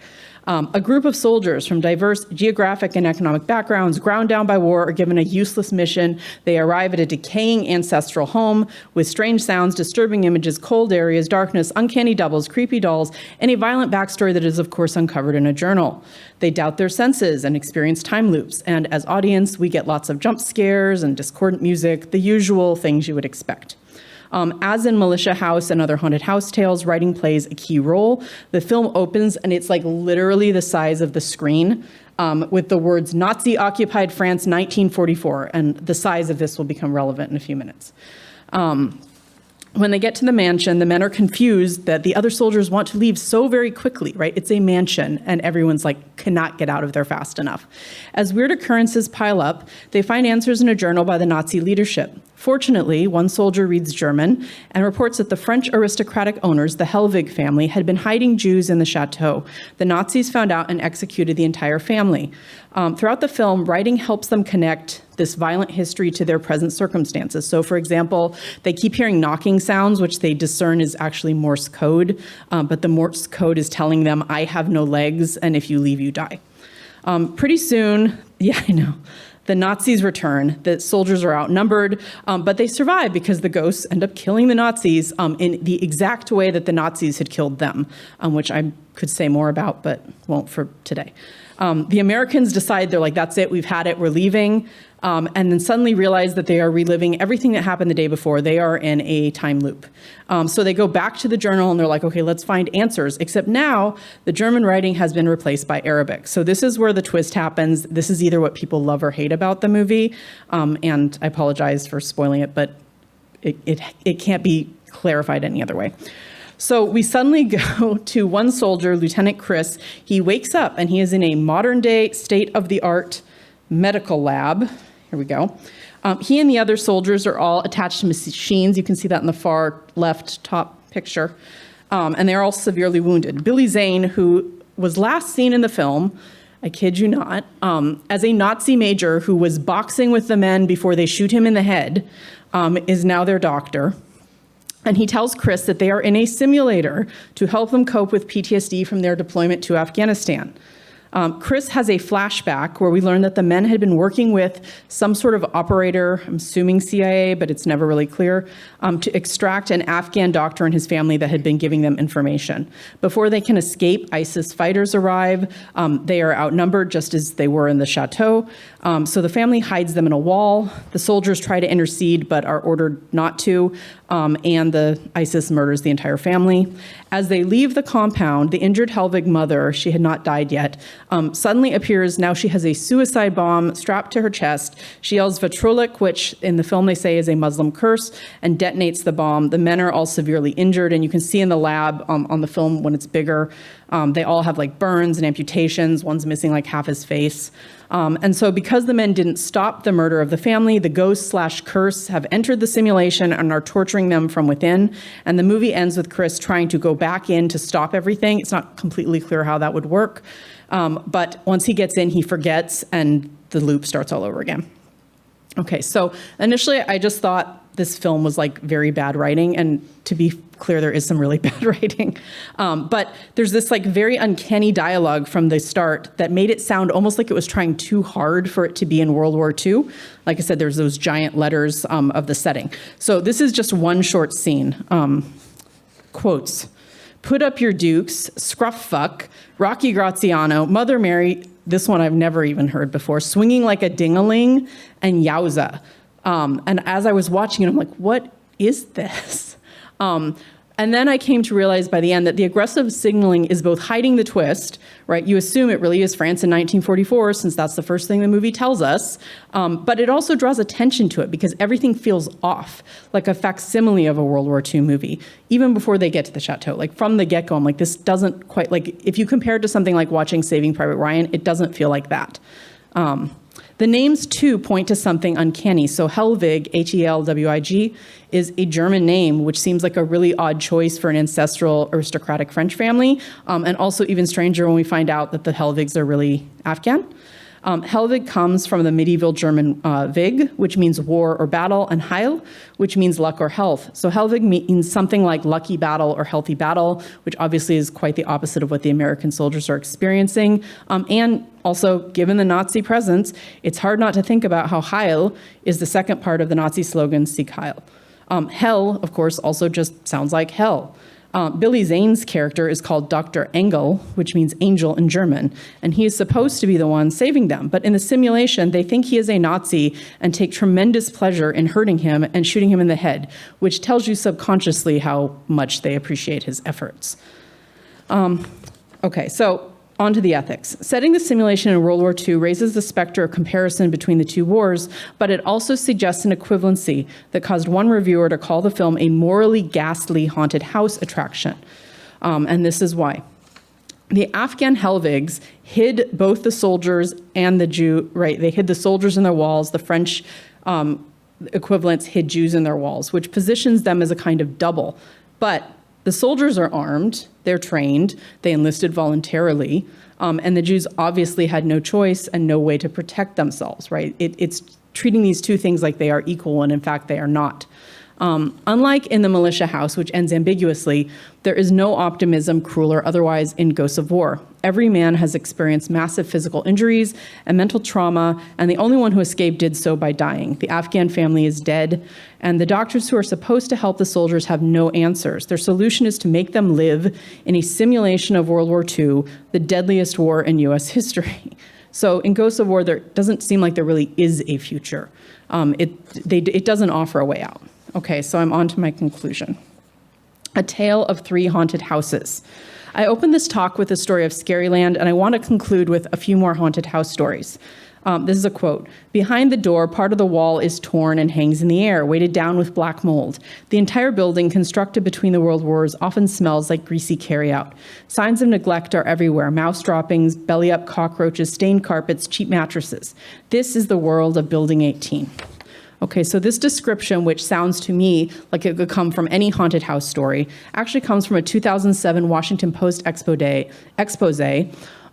Speaker 6: A group of soldiers from diverse geographic and economic backgrounds, ground down by war, are given a useless mission. They arrive at a decaying ancestral home with strange sounds, disturbing images, cold areas, darkness, uncanny doubles, creepy dolls, and a violent backstory that is, of course, uncovered in a journal. They doubt their senses and experience time loops, and as audience, we get lots of jump scares and discordant music, the usual things you would expect. As in Militia House and other haunted house tales, writing plays a key role. The film opens and it's like literally the size of the screen with the words Nazi-occupied France 1944, and the size of this will become relevant in a few minutes. When they get to the mansion, the men are confused that the other soldiers want to leave so very quickly, right? It's a mansion, and everyone's like, cannot get out of there fast enough. As weird occurrences pile up, they find answers in a journal by the Nazi leadership. Fortunately, one soldier reads German and reports that the French aristocratic owners, the Helwig family, had been hiding Jews in the chateau. The Nazis found out and executed the entire family. Throughout the film, writing helps them connect this violent history to their present circumstances. So, for example, they keep hearing knocking sounds, which they discern is actually Morse code, but the Morse code is telling them, I have no legs, and if you leave, you die. Pretty soon, yeah, I know, the Nazis return. The soldiers are outnumbered, but they survive because the ghosts end up killing the Nazis in the exact way that the Nazis had killed them, which I could say more about, but won't for today. The Americans decide, they're like, that's it, we've had it, we're leaving, and then suddenly realize that they are reliving everything that happened the day before. They are in a time loop. So they go back to the journal and they're like, okay, let's find answers, except now the German writing has been replaced by Arabic. So this is where the twist happens. This is either what people love or hate about the movie, and I apologize for spoiling it, but it can't be clarified any other way. So we suddenly go to one soldier, Lieutenant Chris. He wakes up and he is in a modern day state-of-the-art medical lab. Here we go. He and the other soldiers are all attached to machines. You can see that in the far left top picture. And they're all severely wounded. Billy Zane, who was last seen in the film, I kid you not, as a Nazi major who was boxing with the men before they shoot him in the head, is now their doctor. And he tells Chris that they are in a simulator to help them cope with PTSD from their deployment to Afghanistan. Chris has a flashback where we learn that the men had been working with some sort of operator, I'm assuming CIA, but it's never really clear, to extract an Afghan doctor and his family that had been giving them information. Before they can escape, ISIS fighters arrive. They are outnumbered just as they were in the chateau. So the family hides them in a wall. The soldiers try to intercede but are ordered not to, and the ISIS murders the entire family. As they leave the compound, the injured Helwig mother, she had not died yet, suddenly appears. Now she has a suicide bomb strapped to her chest. She yells Vatrolik, which in the film they say is a Muslim curse, and detonates the bomb. The men are all severely injured, and you can see in the lab on the film when it's bigger, they all have like burns and amputations. One's missing like half his face. And so because the men didn't stop the murder of the family, the ghost/curse have entered the simulation and are torturing them from within. And the movie ends with Chris trying to go back in to stop everything. It's not completely clear how that would work. But once he gets in, he forgets and the loop starts all over again. Okay, so initially I just thought this film was like very bad writing, and to be clear, there is some really bad writing. But there's this like very uncanny dialogue from the start that made it sound almost like it was trying too hard for it to be in World War II. Like I said, there's those giant letters of the setting. So this is just one short scene. Quotes, "Put up your dukes, scruff fuck, Rocky Graziano, Mother Mary," this one I've never even heard before, "swinging like a ding-a-ling," and "yowza." And as I was watching it, I'm like, what is this? And then I came to realize by the end that the aggressive signaling is both hiding the twist, right? You assume it really is France in 1944, since that's the first thing the movie tells us. But it also draws attention to it because everything feels off, like a facsimile of a World War II movie, even before they get to the chateau. Like from the get-go, I'm like, this doesn't quite, like, if you compare it to something like watching Saving Private Ryan, it doesn't feel like that. The names, too, point to something uncanny. So Helwig, Helwig, is a German name, which seems like a really odd choice for an ancestral aristocratic French family, and also even stranger when we find out that the Helwigs are really Afghan. Helwig comes from the medieval German Wig, which means war or battle, and Heil, which means luck or health. So Helwig means something like lucky battle or healthy battle, which obviously is quite the opposite of what the American soldiers are experiencing. And also, given the Nazi presence, it's hard not to think about how Heil is the second part of the Nazi slogan, Sieg Heil. Hell, of course, also just sounds like hell. Billy Zane's character is called Dr. Engel, which means angel in German, and he is supposed to be the one saving them. But in the simulation, they think he is a Nazi and take tremendous pleasure in hurting him and shooting him in the head, which tells you subconsciously how much they appreciate his efforts. Okay, so on to the ethics. Setting the simulation in World War II raises the specter of comparison between the two wars, but it also suggests an equivalency that caused one reviewer to call the film a morally ghastly haunted house attraction. And this is why. The Afghan Helvigs hid both the soldiers and the Jew, right? They hid the soldiers in their walls. The French equivalents hid Jews in their walls, which positions them as a kind of double. But the soldiers are armed, they're trained, they enlisted voluntarily, and the Jews obviously had no choice and no way to protect themselves, right? It's treating these two things like they are equal, when in fact they are not. Unlike in the militia house, which ends ambiguously, there is no optimism, cruel or otherwise, in Ghosts of War. Every man has experienced massive physical injuries and mental trauma, and the only one who escaped did so by dying. The Afghan family is dead, and the doctors who are supposed to help the soldiers have no answers. Their solution is to make them live in a simulation of World War II, the deadliest war in U.S. history. So in Ghosts of War, there doesn't seem like there really is a future. It doesn't offer a way out. Okay, so I'm on to my conclusion. A Tale of Three Haunted Houses. I opened this talk with the story of Scaryland, and I want to conclude with a few more haunted house stories. This is a quote. "Behind the door, part of the wall is torn and hangs in the air, weighted down with black mold. The entire building, constructed between the world wars, often smells like greasy carryout. Signs of neglect are everywhere: mouse droppings, belly-up cockroaches, stained carpets, cheap mattresses. This is the world of Building 18. Okay, so this description, which sounds to me like it could come from any haunted house story, actually comes from a 2007 Washington Post expose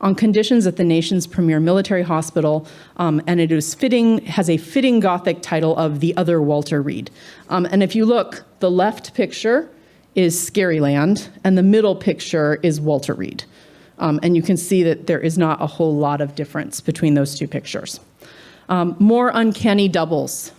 Speaker 6: on conditions at the nation's premier military hospital, and it has a fitting Gothic title of The Other Walter Reed. And if you look, the left picture is Scaryland, and the middle picture is Walter Reed. And you can see that there is not a whole lot of difference between those two pictures. More uncanny doubles.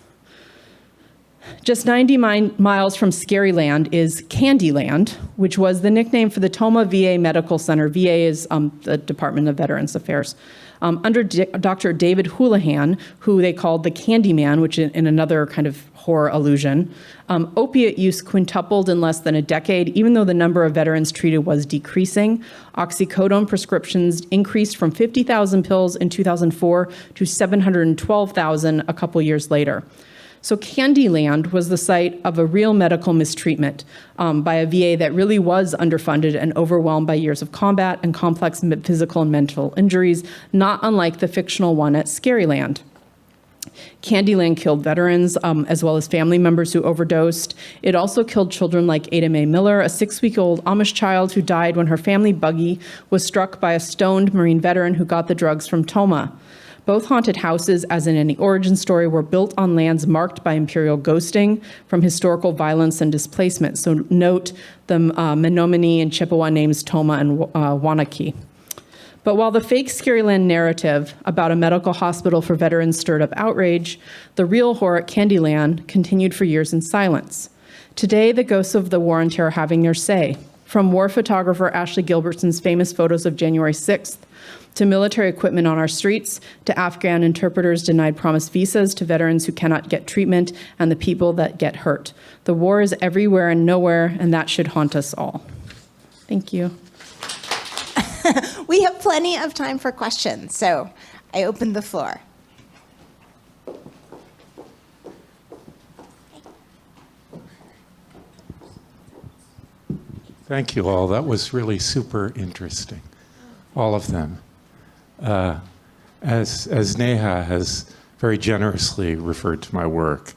Speaker 6: Just 90 miles from Scaryland is Candyland, which was the nickname for the Toma VA Medical Center. VA is the Department of Veterans Affairs. Under Dr. David Houlihan, who they called the Candyman, which in another kind of horror allusion. Opiate use quintupled in less than a decade, even though the number of veterans treated was decreasing. Oxycodone prescriptions increased from 50,000 pills in 2004 to 712,000 a couple years later. So Candyland was the site of a real medical mistreatment by a VA that really was underfunded and overwhelmed by years of combat and complex physical and mental injuries, not unlike the fictional one at Scaryland. Candyland killed veterans as well as family members who overdosed. It also killed children like Ada Mae Miller, a 6-week-old Amish child who died when her family buggy was struck by a stoned Marine veteran who got the drugs from Toma. Both haunted houses, as in any origin story, were built on lands marked by imperial ghosting from historical violence and displacement. So note the Menominee and Chippewa names Toma and Wanakee. But while the fake Scaryland narrative about a medical hospital for veterans stirred up outrage, the real horror at Candyland continued for years in silence. Today, the ghosts of the war on terror are having their say. From war photographer Ashley Gilbertson's famous photos of January 6th, to military equipment on our streets, to Afghan interpreters denied promised visas, to veterans who cannot get treatment, and the people that get hurt. The war is everywhere and nowhere, and that should haunt us all. Thank you.
Speaker 1: We have plenty of time for questions, so I open the floor.
Speaker 7: Thank you all. That was really super interesting, all of them. As Neha has very generously referred to my work,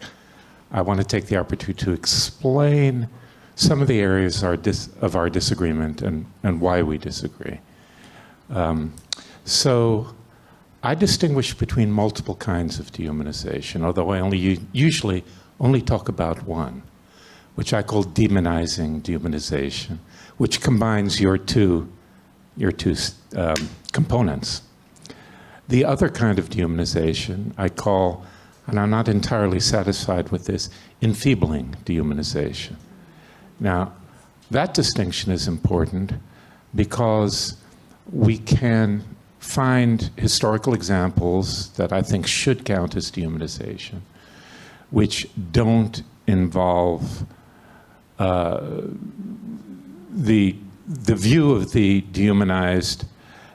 Speaker 7: I want to take the opportunity to explain some of the areas of our disagreement and why we disagree. So I distinguish between multiple kinds of dehumanization, although I usually only talk about one, which I call demonizing dehumanization, which combines your two components. The other kind of dehumanization I call, and I'm not entirely satisfied with this, enfeebling dehumanization. Now, that distinction is important because we can find historical examples that I think should count as dehumanization, which don't involve the view of the dehumanized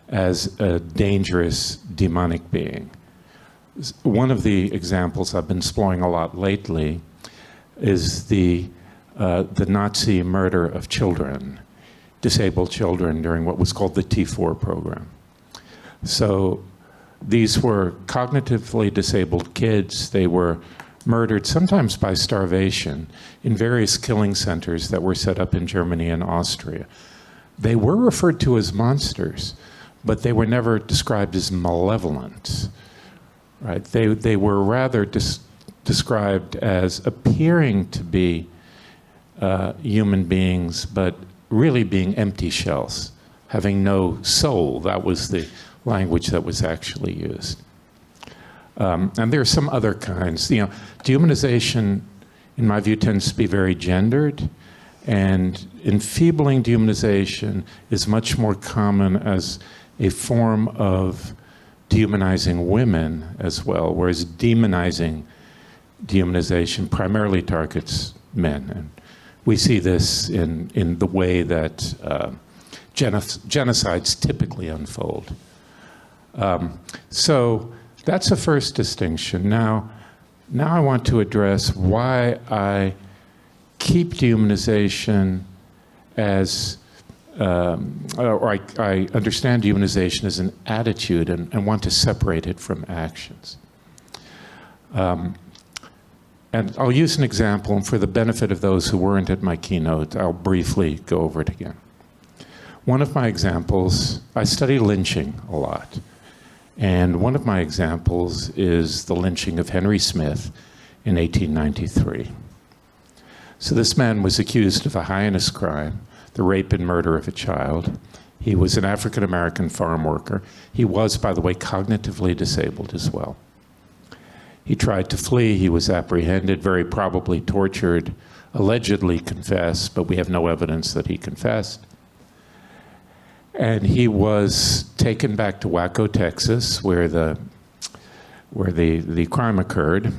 Speaker 7: as a dangerous demonic being. One of the examples I've been exploring a lot lately is the Nazi murder of children, disabled children, during what was called the T4 program. So these were cognitively disabled kids. They were murdered, sometimes by starvation, in various killing centers that were set up in Germany and Austria. They were referred to as monsters, but they were never described as malevolent. Right? They were rather described as appearing to be human beings, but really being empty shells, having no soul. That was the language that was actually used. And there are some other kinds. You know, dehumanization, in my view, tends to be very gendered, and enfeebling dehumanization is much more common as a form of dehumanizing women as well, whereas demonizing dehumanization primarily targets men. And we see this in the way that genocides typically unfold. So that's the first distinction. Now I want to address why I keep dehumanization as, or I understand dehumanization as an attitude and want to separate it from actions. And I'll use an example, and for the benefit of those who weren't at my keynote, I'll briefly go over it again. One of my examples, I study lynching a lot. And one of my examples is the lynching of Henry Smith in 1893. So this man was accused of a heinous crime, the rape and murder of a child. He was an African-American farm worker. He was, by the way, cognitively disabled as well. He tried to flee. He was apprehended, very probably tortured, allegedly confessed, but we have no evidence that he confessed. And he was taken back to Waco, Texas, where the crime occurred,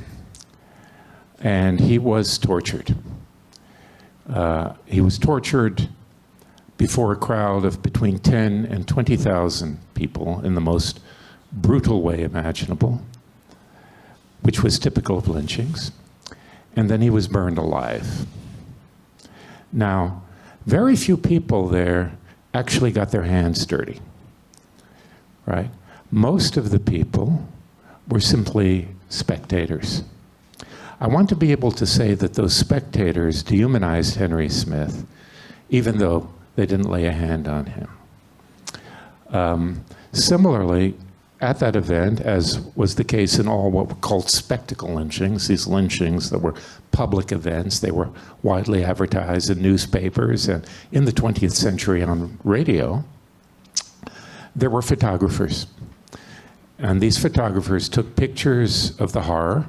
Speaker 7: and he was tortured. He was tortured before a crowd of between 10 and 20,000 people in the most brutal way imaginable, which was typical of lynchings. And then he was burned alive. Now, very few people there actually got their hands dirty, right? Most of the people were simply spectators. I want to be able to say that those spectators dehumanized Henry Smith, even though they didn't lay a hand on him. Similarly, at that event, as was the case in all what were called spectacle lynchings, these lynchings that were public events, they were widely advertised in newspapers and in the 20th century on radio, there were photographers. And these photographers took pictures of the horror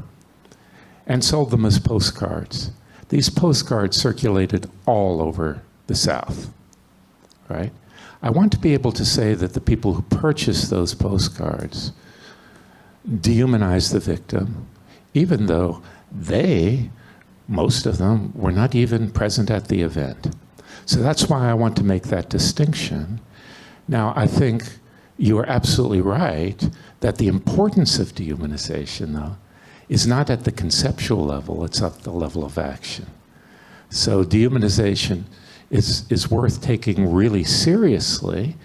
Speaker 7: and sold them as postcards. These postcards circulated all over the South, right? I want to be able to say that the people who purchased those postcards dehumanized the victim, even though they, most of them, were not even present at the event. So that's why I want to make that distinction. Now, I think you are absolutely right that the importance of dehumanization, though, is not at the conceptual level, it's at the level of action. So dehumanization is worth taking really seriously,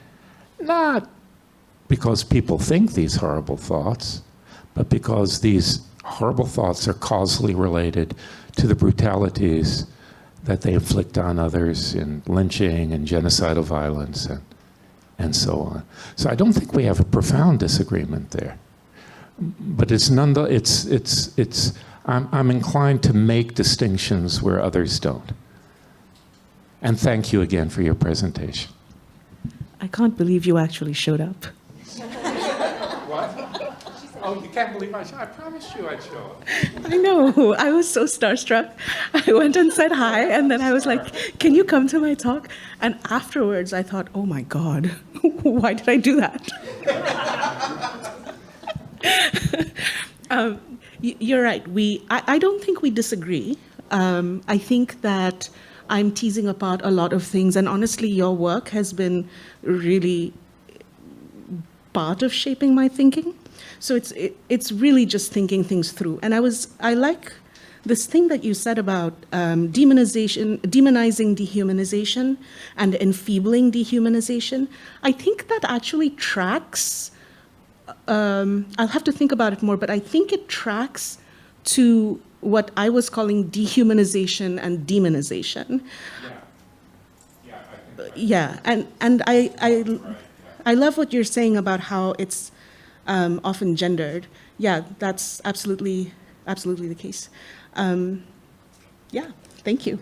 Speaker 7: not because people think these horrible thoughts, but because these horrible thoughts are causally related to the brutalities that they inflict on others in lynching and genocidal violence and so on. So I don't think we have a profound disagreement there. But I'm inclined to make distinctions where others don't. And thank you again for your presentation.
Speaker 3: I can't believe you actually showed up.
Speaker 7: Oh, you can't believe I promised you I'd show up.
Speaker 3: I know. I was so starstruck. I went and said hi, and then I was like, can you come to my talk? And afterwards, I thought, oh my God, why did I do that? You're right. I don't think we disagree. I think that I'm teasing apart a lot of things, and honestly, your work has been really part of shaping my thinking. So it's really just thinking things through. And I like this thing that you said about demonizing dehumanization and enfeebling dehumanization. I think that actually tracks. I'll have to think about it more, but I think it tracks to what I was calling dehumanization and demonization. Yeah, and I love what you're saying about how it's often gendered. Yeah, that's absolutely the case. Yeah, thank you.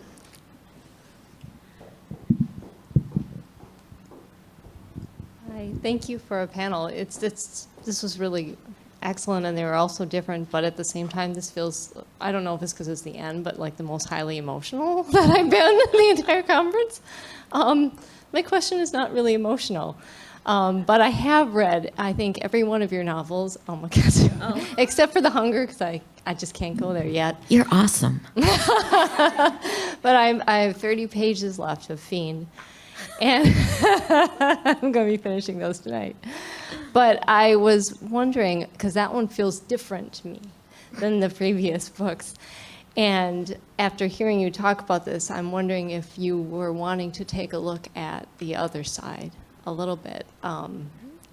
Speaker 8: Hi, thank you for a panel. This was really excellent, and they were also different, but at the same time, this feels, I don't know if it's because it's the end, but like the most highly emotional that I've been in the entire conference. My question is not really emotional, but I have read, I think, every one of your novels, Alma Katsu, except for The Hunger, because I just can't go there yet.
Speaker 2: You're awesome.
Speaker 8: But I have 30 pages left of Fiend, and I'm going to be finishing those tonight. But I was wondering, because that one feels different to me than the previous books. And after hearing you talk about this, I'm wondering if you were wanting to take a look at the other side a little bit.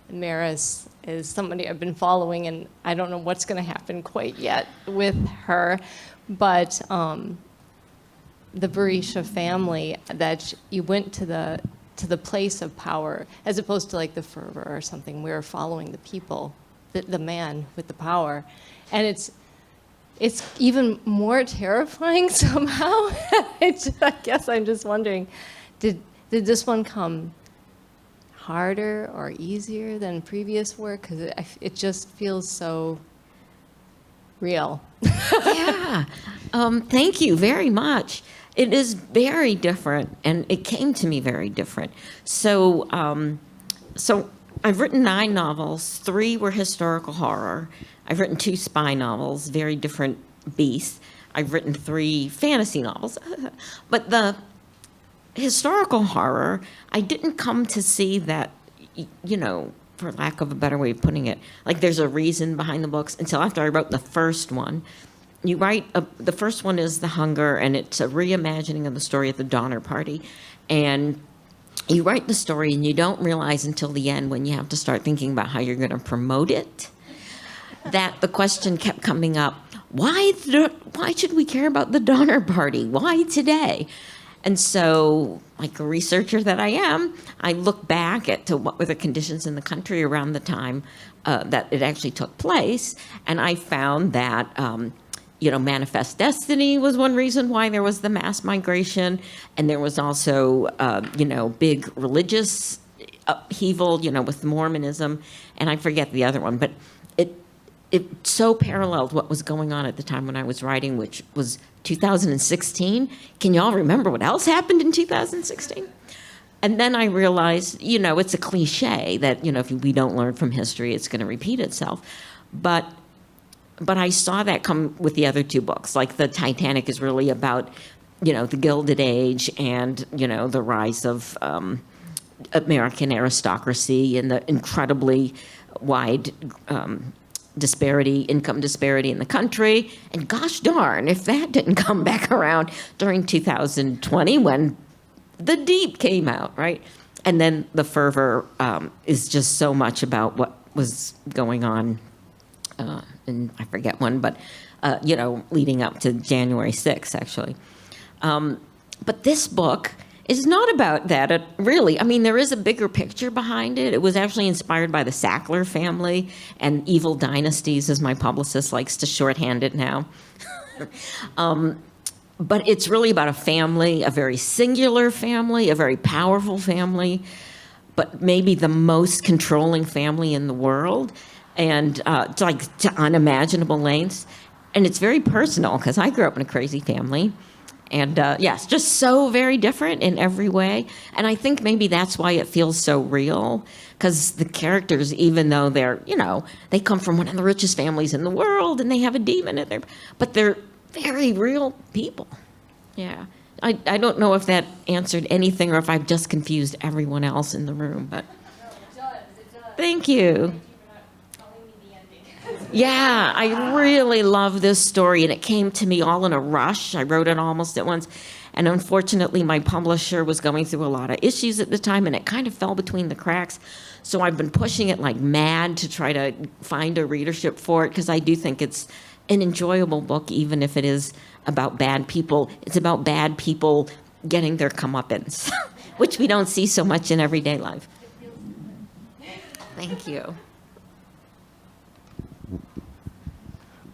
Speaker 8: Maris is somebody I've been following, and I don't know what's going to happen quite yet with her. But the Berisha family, that you went to the place of power, as opposed to like the fervor or something. We're following the people, the man with the power, and it's even more terrifying somehow. I guess I'm just wondering, did this one come harder or easier than previous work? Because it just feels so real.
Speaker 2: Yeah. Thank you very much. It is very different, and it came to me very different. So I've written 9 novels. 3 were historical horror. I've written 2 spy novels, very different beasts. I've written 3 fantasy novels. But the historical horror, I didn't come to see that, for lack of a better way of putting it, like there's a reason behind the books until after I wrote the first one. You write, the first one is The Hunger, and it's a reimagining of the story at the Donner Party. And you write the story, and you don't realize until the end, when you have to start thinking about how you're going to promote it, that the question kept coming up, why should we care about the Donner Party? Why today? And so, like a researcher that I am, I look back to what were the conditions in the country around the time that it actually took place, and I found that Manifest Destiny was one reason why there was the mass migration, and there was also, big religious upheaval, with Mormonism, and I forget the other one, but it so paralleled what was going on at the time when I was writing, which was 2016. Can you all remember what else happened in 2016? And then I realized, it's a cliche that, if we don't learn from history, it's going to repeat itself. But I saw that come with the other 2 books. Like the Titanic is really about, the Gilded Age and, the rise of American aristocracy and the incredibly wide income disparity in the country. And gosh darn, if that didn't come back around during 2020 when The Deep came out, right? And then the fervor is just so much about what was going on, and I forget when, but, leading up to January 6th, actually. But this book is not about that, really. I mean, there is a bigger picture behind it. It was actually inspired by the Sackler family and evil dynasties, as my publicist likes to shorthand it now. But it's really about a family, a very singular family, a very powerful family, but maybe the most controlling family in the world. and to unimaginable lengths. And it's very personal because I grew up in a crazy family. And yes, just so very different in every way. And I think maybe that's why it feels so real, because the characters, even though they're, they come from one of the richest families in the world and they have a demon in there, but they're very real people. Yeah. I don't know if that answered anything or if I've just confused everyone else in the room, but
Speaker 5: It does.
Speaker 2: thank you.
Speaker 5: Telling me the ending.
Speaker 2: Yeah, I really love this story, and it came to me all in a rush. I wrote it almost at once, and unfortunately, my publisher was going through a lot of issues at the time, and it kind of fell between the cracks. So I've been pushing it like mad to try to find a readership for it, because I do think it's an enjoyable book, even if it is about bad people. It's about bad people getting their comeuppance, which we don't see so much in everyday life. Thank you.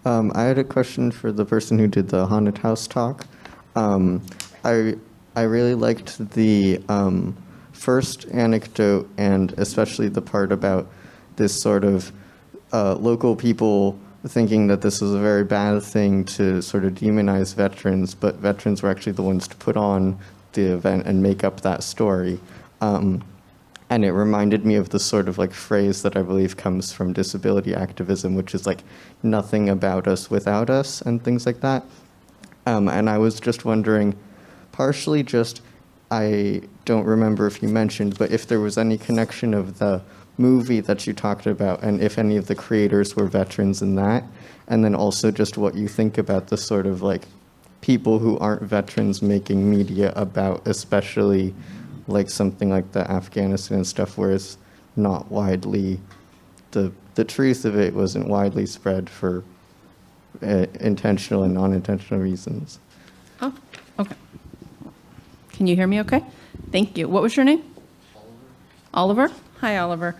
Speaker 9: I had a question for the person who did the haunted house talk. I really liked the first anecdote, and especially the part about this sort of local people thinking that this was a very bad thing to sort of demonize veterans, but veterans were actually the ones to put on the event and make up that story. And it reminded me of the sort of like phrase that I believe comes from disability activism, which is like nothing about us without us and things like that. And I was just wondering, partially just, I don't remember if you mentioned, but if there was any connection of the movie that you talked about and if any of the creators were veterans in that, and then also just what you think about the sort of like people who aren't veterans making media about, especially like something like the Afghanistan stuff, where it's not widely, the truth of it wasn't widely spread for intentional and non-intentional reasons.
Speaker 6: Oh, okay. Can you hear me okay? Thank you. What was your name? Oliver. Hi, Oliver.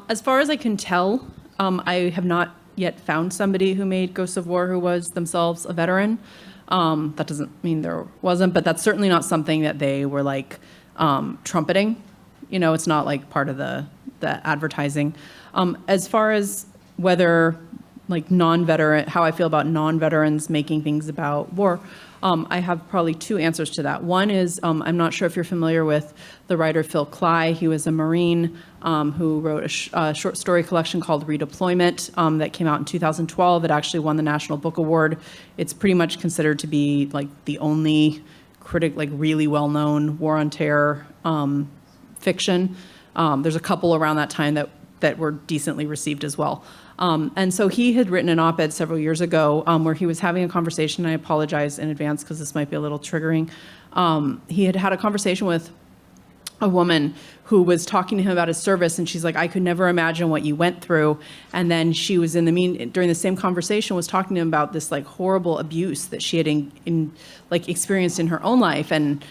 Speaker 6: As far as I can tell, I have not yet found somebody who made Ghosts of War who was themselves a veteran. That doesn't mean there wasn't, but that's certainly not something that they were like trumpeting. It's not like part of the advertising. As far as whether like non-veteran, how I feel about non-veterans making things about war, I have probably two answers to that. One is, I'm not sure if you're familiar with the writer Phil Cly. He was a Marine who wrote a short story collection called Redeployment that came out in 2012. It actually won the National Book Award. It's pretty much considered to be like the only really well-known war on terror fiction. There's a couple around that time that were decently received as well. And so he had written an op-ed several years ago where he was having a conversation. I apologize in advance because this might be a little triggering. He had had a conversation with a woman who was talking to him about his service, and she's like, I could never imagine what you went through. And then she was during the same conversation was talking to him about this like horrible abuse that she had experienced in her own life. And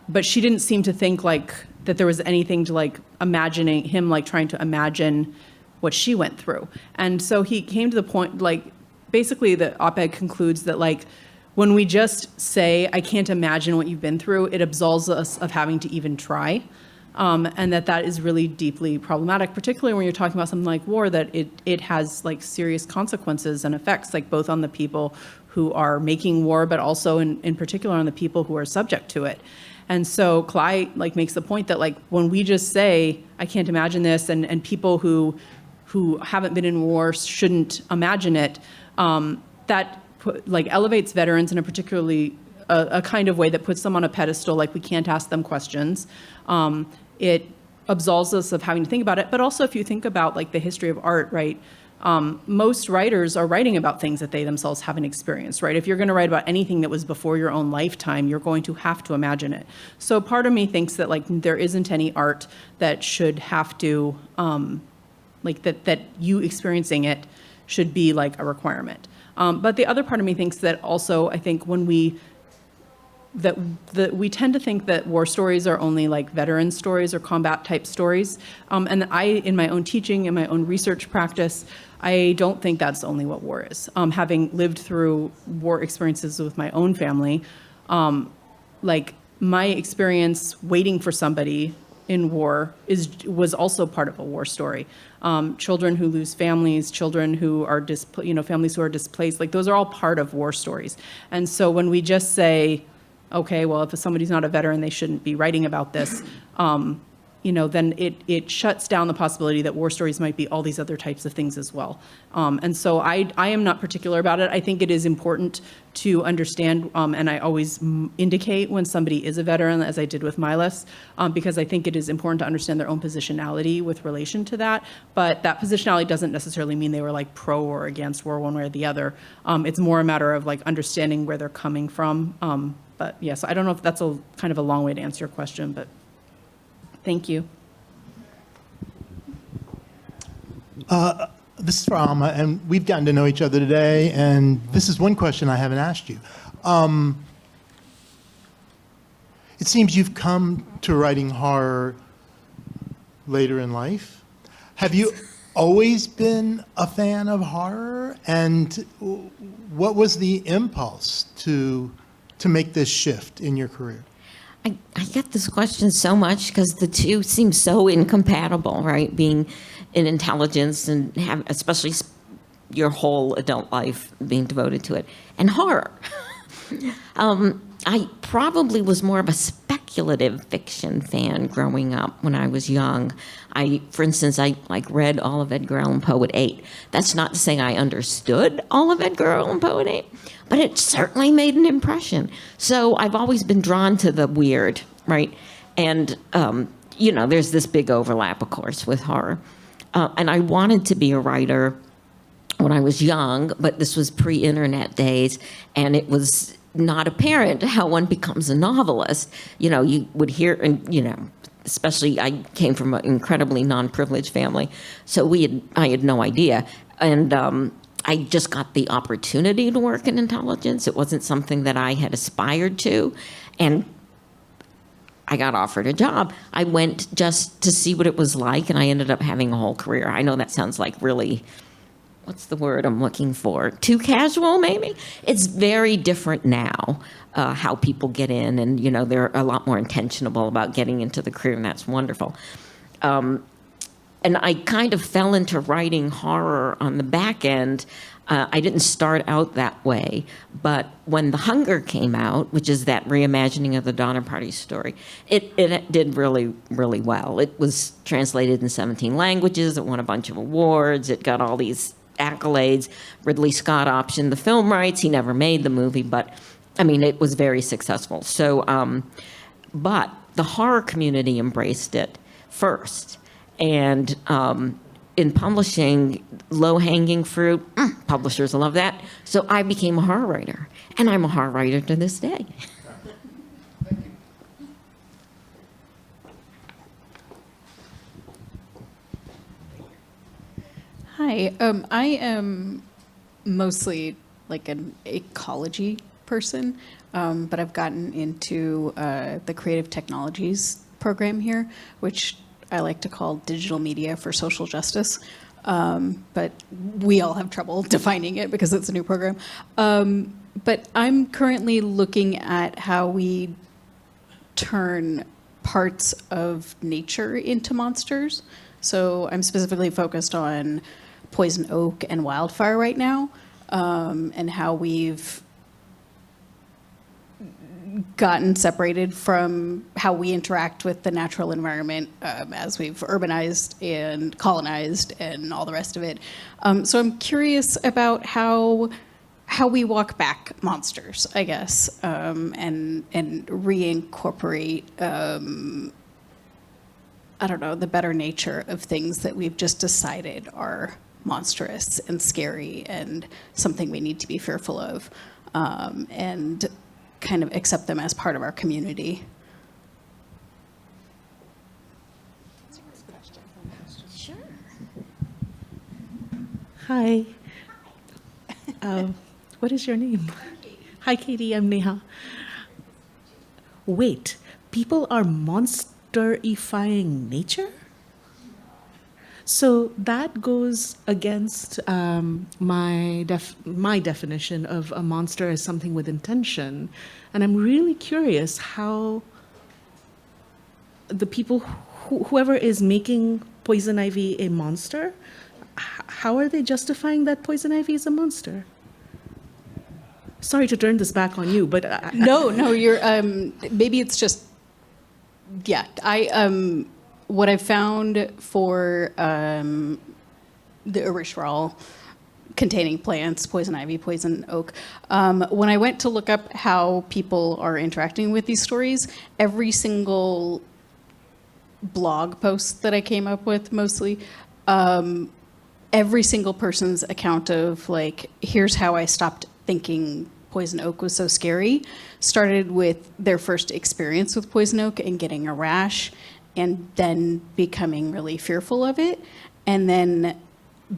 Speaker 6: but she didn't seem to think like that there was anything to like imagining him like trying to imagine what she went through. And so he came to the point, like, basically the op-ed concludes that like when we just say, I can't imagine what you've been through, it absolves us of having to even try. And that is really deeply problematic, particularly when you're talking about something like war, that it has like serious consequences and effects, like both on the people who are making war, but also in particular on the people who are subject to it. And so Cly like makes the point that like when we just say, I can't imagine this, and people who haven't been in war shouldn't imagine it, that elevates veterans in a particularly a kind of way that puts them on a pedestal, like we can't ask them questions. It absolves us of having to think about it. But also if you think about like the history of art, right, most writers are writing about things that they themselves haven't experienced, right? If you're going to write about anything that was before your own lifetime, you're going to have to imagine it. So part of me thinks that like there isn't any art that should have to, that you experiencing it should be like a requirement. But the other part of me thinks that also, I think when we tend to think that war stories are only like veteran stories or combat type stories. And I, in my own teaching, in my own research practice, I don't think that's only what war is. Having lived through war experiences with my own family, like my experience waiting for somebody in war was also part of a war story. Children who lose families, children who are families who are displaced, like those are all part of war stories. And so when we just say, okay, well, if somebody's not a veteran, they shouldn't be writing about this, then it shuts down the possibility that war stories might be all these other types of things as well. And so I am not particular about it. I think it is important to understand, and I always indicate when somebody is a veteran, as I did with Milas, because I think it is important to understand their own positionality with relation to that. But that positionality doesn't necessarily mean they were like pro or against war one way or the other. It's more a matter of like understanding where they're coming from. But yes, I don't know if that's a kind of a long way to answer your question, but thank you.
Speaker 10: This is for Alma, and we've gotten to know each other today, and this is one question I haven't asked you. It seems you've come to writing horror later in life. Have you always been a fan of horror? And what was the impulse to make this shift in your career?
Speaker 2: I get this question so much because the two seem so incompatible, right? Being in intelligence and especially your whole adult life being devoted to it, and horror. I probably was more of a speculative fiction fan growing up when I was young. For instance, I read all of Edgar Allan Poe at 8. That's not to say I understood all of Edgar Allan Poe at 8, but it certainly made an impression. So I've always been drawn to the weird, right? And, there's this big overlap, of course, with horror. And I wanted to be a writer when I was young, but this was pre-internet days, and it was not apparent how one becomes a novelist. You would hear, and especially I came from an incredibly non-privileged family, so I had no idea. And I just got the opportunity to work in intelligence. It wasn't something that I had aspired to, and I got offered a job. I went just to see what it was like, and I ended up having a whole career. I know that sounds like really, what's the word I'm looking for? Too casual, maybe? It's very different now, how people get in, and, they're a lot more intentional about getting into the career, and that's wonderful. And I kind of fell into writing horror on the back end. I didn't start out that way, but when The Hunger came out, which is that reimagining of the Donner Party story, it did really, really well. It was translated in 17 languages. It won a bunch of awards. It got all these accolades. Ridley Scott optioned the film rights. He never made the movie, but, it was very successful. So, but the horror community embraced it first. And in publishing, low-hanging fruit, publishers love that. So I became a horror writer, and I'm a horror writer to this day.
Speaker 10: Thank you.
Speaker 11: Hi, I am mostly like an ecology person, but I've gotten into the creative technologies program here, which I like to call digital media for social justice. But we all have trouble defining it because it's a new program. But I'm currently looking at how we turn parts of nature into monsters. So I'm specifically focused on poison oak and wildfire right now, and how we've gotten separated from how we interact with the natural environment as we've urbanized and colonized and all the rest of it. So I'm curious about how we walk back monsters, I guess, and reincorporate, the better nature of things that we've just decided are monstrous and scary and something we need to be fearful of, and kind of accept them as part of our community.
Speaker 2: Sure.
Speaker 3: Hi. What is your name? Hi, Katie. I'm Neha. Wait, people are monsterifying nature? So that goes against my definition of a monster as something with intention. And I'm really curious how the people whoever is making poison ivy a monster, how are they justifying that poison ivy is a monster? Sorry to turn this back on you, but
Speaker 11: No, you're, maybe it's just, yeah, what I found for the Urishral containing plants, poison ivy, poison oak, when I went to look up how people are interacting with these stories, every single blog post that I came up with mostly, every single person's account of like, here's how I stopped thinking poison oak was so scary, started with their first experience with poison oak and getting a rash, and then becoming really fearful of it, and then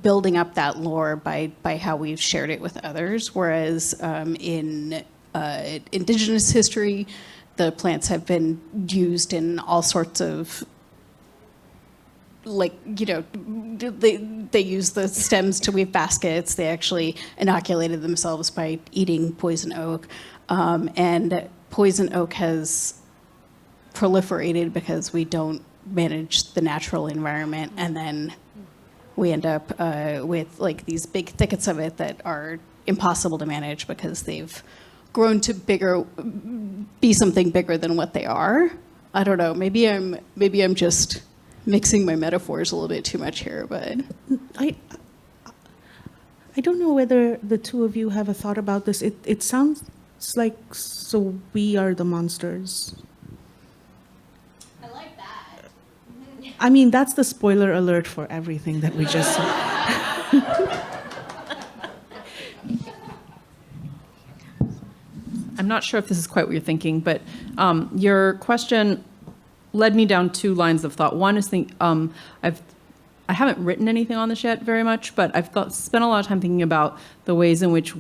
Speaker 11: building up that lore by how we've shared it with others. Whereas in indigenous history, the plants have been used in all sorts of, like, they use the stems to weave baskets. They actually inoculated themselves by eating poison oak. And poison oak has proliferated because we don't manage the natural environment, and then we end up with like these big thickets of it that are impossible to manage because they've grown to be something bigger than what they are. I don't know. Maybe I'm just mixing my metaphors a little bit too much here, but
Speaker 3: I don't know whether the two of you have a thought about this. It sounds like, so we are the monsters.
Speaker 5: I like that.
Speaker 3: I mean, that's the spoiler alert for everything that we just said.
Speaker 6: I'm not sure if this is quite what you're thinking, but your question led me down two lines of thought. One is I haven't written anything on this yet very much, but I've spent a lot of time thinking about the ways in which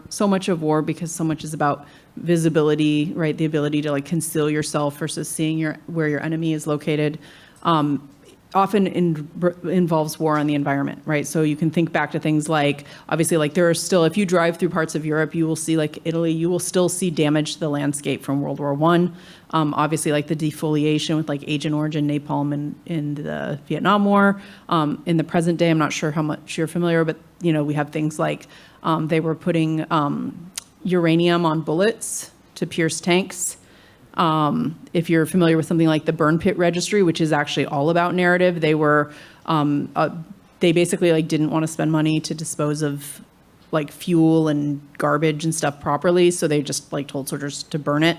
Speaker 6: so much of war, because so much is about visibility, right? The ability to like conceal yourself versus seeing where your enemy is located, often involves war on the environment, right? So you can think back to things like, obviously, like there are still, if you drive through parts of Europe, you will see, like Italy, you will still see damage to the landscape from World War I. Obviously, like the defoliation with like Agent Orange and napalm in the Vietnam War. In the present day, I'm not sure how much you're familiar, but we have things like they were putting uranium on bullets to pierce tanks. If you're familiar with something like the Burn Pit Registry, which is actually all about narrative, they were they basically like didn't want to spend money to dispose of like fuel and garbage and stuff properly, so they just like told soldiers to burn it,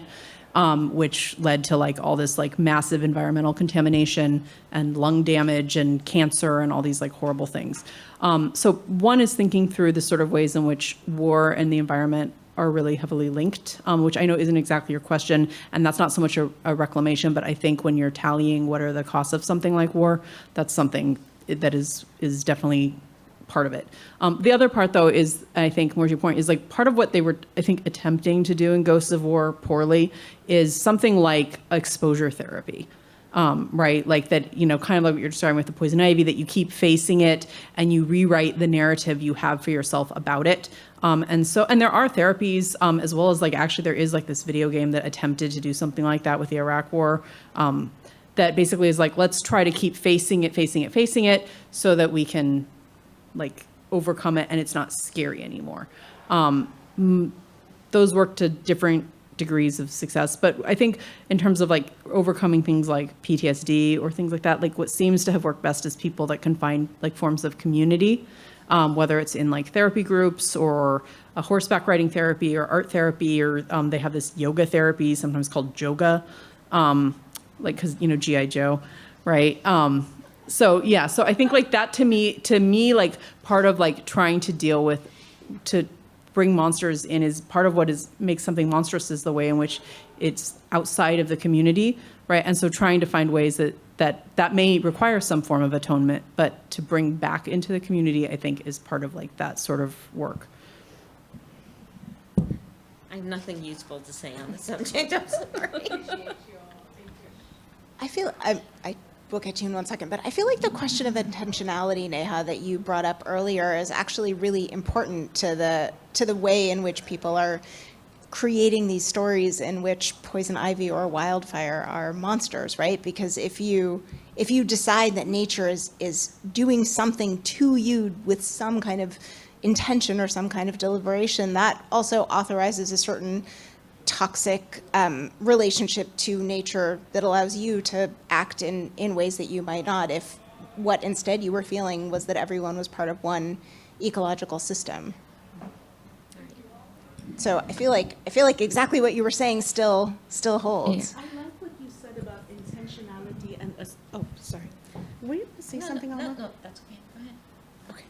Speaker 6: which led to like all this like massive environmental contamination and lung damage and cancer and all these like horrible things. So one is thinking through the sort of ways in which war and the environment are really heavily linked, which I know isn't exactly your question, and that's not so much a reclamation, but I think when you're tallying what are the costs of something like war, that's something that is definitely part of it. The other part, though, is, I think, more to your point, is like part of what they were, I think, attempting to do in Ghosts of War poorly is something like exposure therapy. Right? Like that, kind of like what you're starting with the poison ivy, that you keep facing it and you rewrite the narrative you have for yourself about it. And there are therapies, as well as like, actually there is like this video game that attempted to do something like that with the Iraq War, that basically is like, let's try to keep facing it so that we can like overcome it and it's not scary anymore. Those work to different degrees of success, but I think in terms of like overcoming things like PTSD or things like that, like what seems to have worked best is people that can find like forms of community, whether it's in like therapy groups or a horseback riding therapy or art therapy, or they have this yoga therapy, sometimes called yoga, like because G.I. Joe, right? So I think like that to me like part of like trying to deal with to bring monsters in is part of what makes something monstrous is the way in which it's outside of the community, right? And so trying to find ways that may require some form of atonement, but to bring back into the community, I think, is part of like that sort of work.
Speaker 2: I have nothing useful to say on the subject. I'm sorry.
Speaker 1: I feel we'll get to you in 1 second, but I feel like the question of intentionality, Neha, that you brought up earlier is actually really important to the way in which people are creating these stories in which poison ivy or wildfire are monsters, right? Because if you decide that nature is doing something to you with some kind of intention or some kind of deliberation, that also authorizes a certain toxic relationship to nature that allows you to act in ways that you might not if what instead you were feeling was that everyone was part of one ecological system. So I feel like exactly what you were saying still holds.
Speaker 3: I like what you said about intentionality and oh, sorry. Were you saying something, Alma?
Speaker 2: No, that's okay. Go ahead.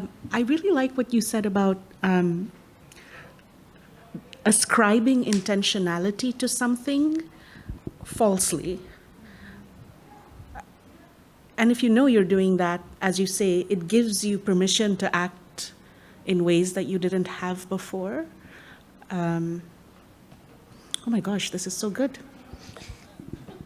Speaker 3: Okay. I really like what you said about ascribing intentionality to something falsely. And if you know you're doing that, as you say, it gives you permission to act in ways that you didn't have before. Oh my gosh, this is so good.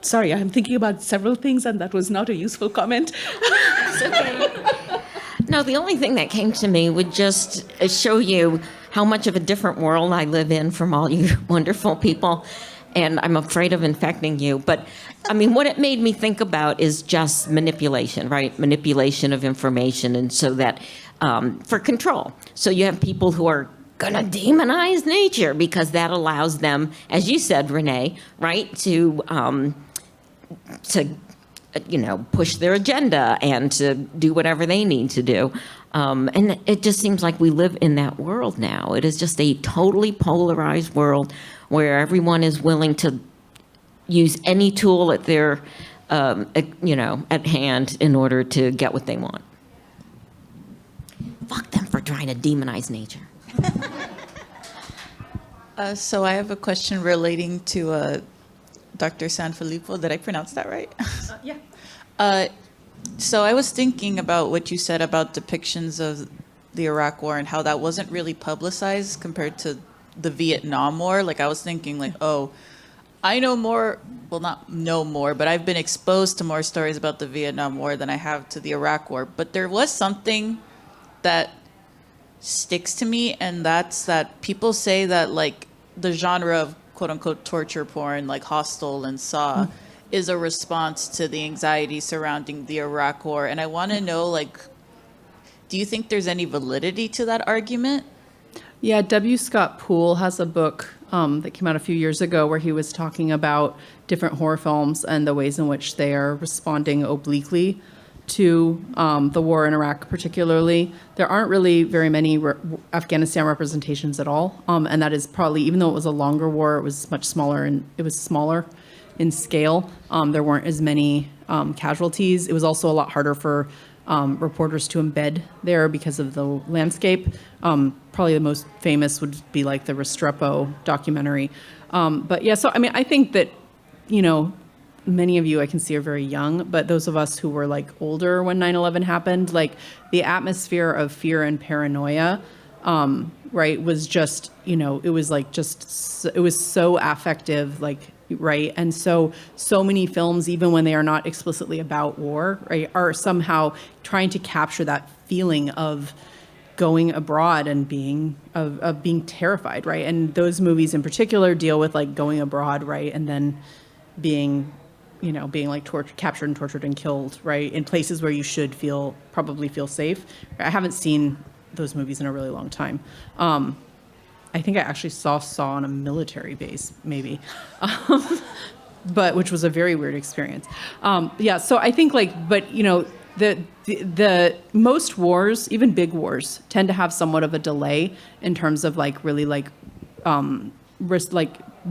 Speaker 3: Sorry, I'm thinking about several things, and that was not a useful comment.
Speaker 2: It's okay. No, the only thing that came to me would just show you how much of a different world I live in from all you wonderful people, and I'm afraid of infecting you. But, I mean, what it made me think about is just manipulation, right? Manipulation of information, and so that, for control. So you have people who are gonna demonize nature because that allows them, as you said, Renee, right, to push their agenda and to do whatever they need to do. And it just seems like we live in that world now. It is just a totally polarized world where everyone is willing to use any tool at their, at hand in order to get what they want. Fuck them for trying to demonize nature.
Speaker 12: So I have a question relating to Dr. Sanfilippo. Did I pronounce that right?
Speaker 3: Yeah.
Speaker 12: So I was thinking about what you said about depictions of the Iraq War and how that wasn't really publicized compared to the Vietnam War. Like I was thinking like, oh, I know more, well, not know more, but I've been exposed to more stories about the Vietnam War than I have to the Iraq War. But there was something that sticks to me, and that's that people say that like the genre of quote unquote torture porn, like Hostel and Saw, is a response to the anxiety surrounding the Iraq War. And I want to know, like, do you think there's any validity to that argument?
Speaker 6: Yeah, W. Scott Poole has a book that came out a few years ago where he was talking about different horror films and the ways in which they are responding obliquely to the war in Iraq particularly. There aren't really very many Afghanistan representations at all. And that is probably, even though it was a longer war, it was much smaller and it was smaller in scale. There weren't as many casualties. It was also a lot harder for reporters to embed there because of the landscape. Probably the most famous would be like the Restrepo documentary. But yeah, so I mean, I think that, many of you I can see are very young, but those of us who were like older when 9/11 happened, like the atmosphere of fear and paranoia, right, was just, it was like it was so affective, like, right? And so many films, even when they are not explicitly about war, right, are somehow trying to capture that feeling of going abroad and being terrified, right? And those movies in particular deal with like going abroad, right, and then being like captured and tortured and killed, right, in places where you should probably feel safe. I haven't seen those movies in a really long time. I think I actually saw Saw on a military base, maybe, but which was a very weird experience. Yeah, so I think the most wars, even big wars, tend to have somewhat of a delay in terms of like really like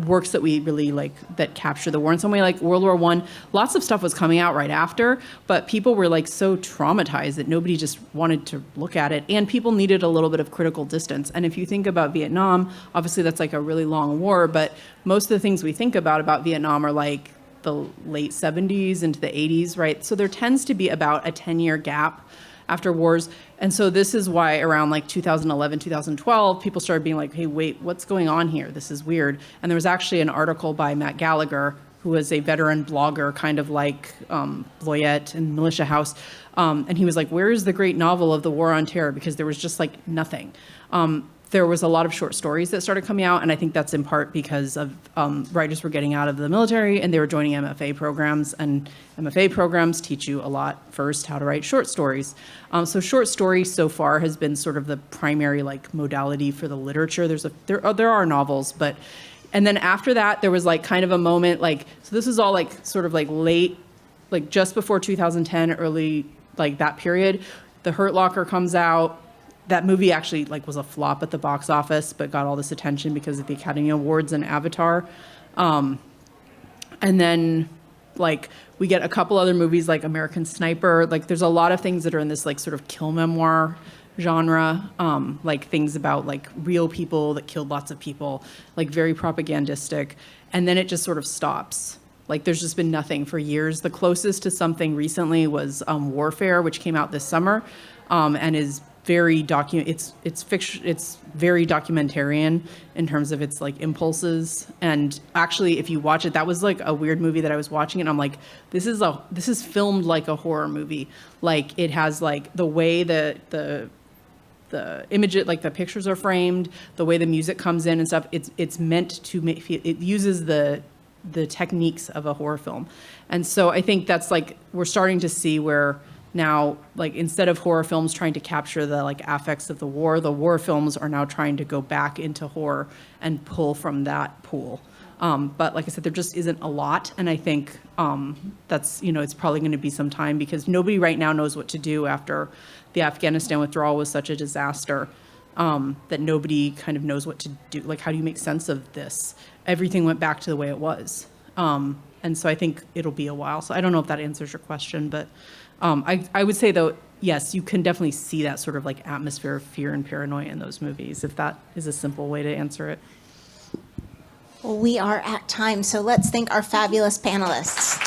Speaker 6: works that we really like that capture the war in some way. Like World War I, lots of stuff was coming out right after, but people were like so traumatized that nobody just wanted to look at it, and people needed a little bit of critical distance. And if you think about Vietnam, obviously that's like a really long war, but most of the things we think about Vietnam are like the late 70s into the 80s, right? So there tends to be about a 10-year gap after wars. And so this is why around like 2011, 2012, people started being like, hey, wait, what's going on here? This is weird. And there was actually an article by Matt Gallagher, who was a veteran blogger, kind of like Loyette and Militia House. And he was like, where is the great novel of the War on Terror? Because there was just like nothing. there was a lot of short stories that started coming out, and I think that's in part because of writers were getting out of the military and they were joining MFA programs, and MFA programs teach you a lot first how to write short stories. So short story so far has been sort of the primary like modality for the literature. There are novels, but and then after that there was like kind of a moment like, so this is all like sort of like late, like just before 2010, early like that period. The Hurt Locker comes out. That movie actually like was a flop at the box office, but got all this attention because of the Academy Awards and Avatar. And then like we get a couple other movies like American Sniper. Like there's a lot of things that are in this like sort of kill memoir genre, like things about like real people that killed lots of people, like very propagandistic. And then it just sort of stops. Like there's just been nothing for years. The closest to something recently was Warfare, which came out this summer, and is very it's fiction. It's very documentarian in terms of its like impulses. And actually, if you watch it, that was like a weird movie that I was watching, and I'm like, this is filmed like a horror movie. Like it has like the way the image, like the pictures are framed, the way the music comes in and stuff. It's meant to make it uses the techniques of a horror film. And so I think that's like we're starting to see where now, like instead of horror films trying to capture the like affects of the war films are now trying to go back into horror and pull from that pool. But like I said, there just isn't a lot, and I think that's, it's probably going to be some time because nobody right now knows what to do after the Afghanistan withdrawal was such a disaster, that nobody kind of knows what to do. Like, how do you make sense of this? Everything went back to the way it was. And so I think it'll be a while. So I don't know if that answers your question, but I would say, though, yes, you can definitely see that sort of like atmosphere of fear and paranoia in those movies, if that is a simple way to answer it.
Speaker 1: Well, we are at time, so let's thank our fabulous panelists.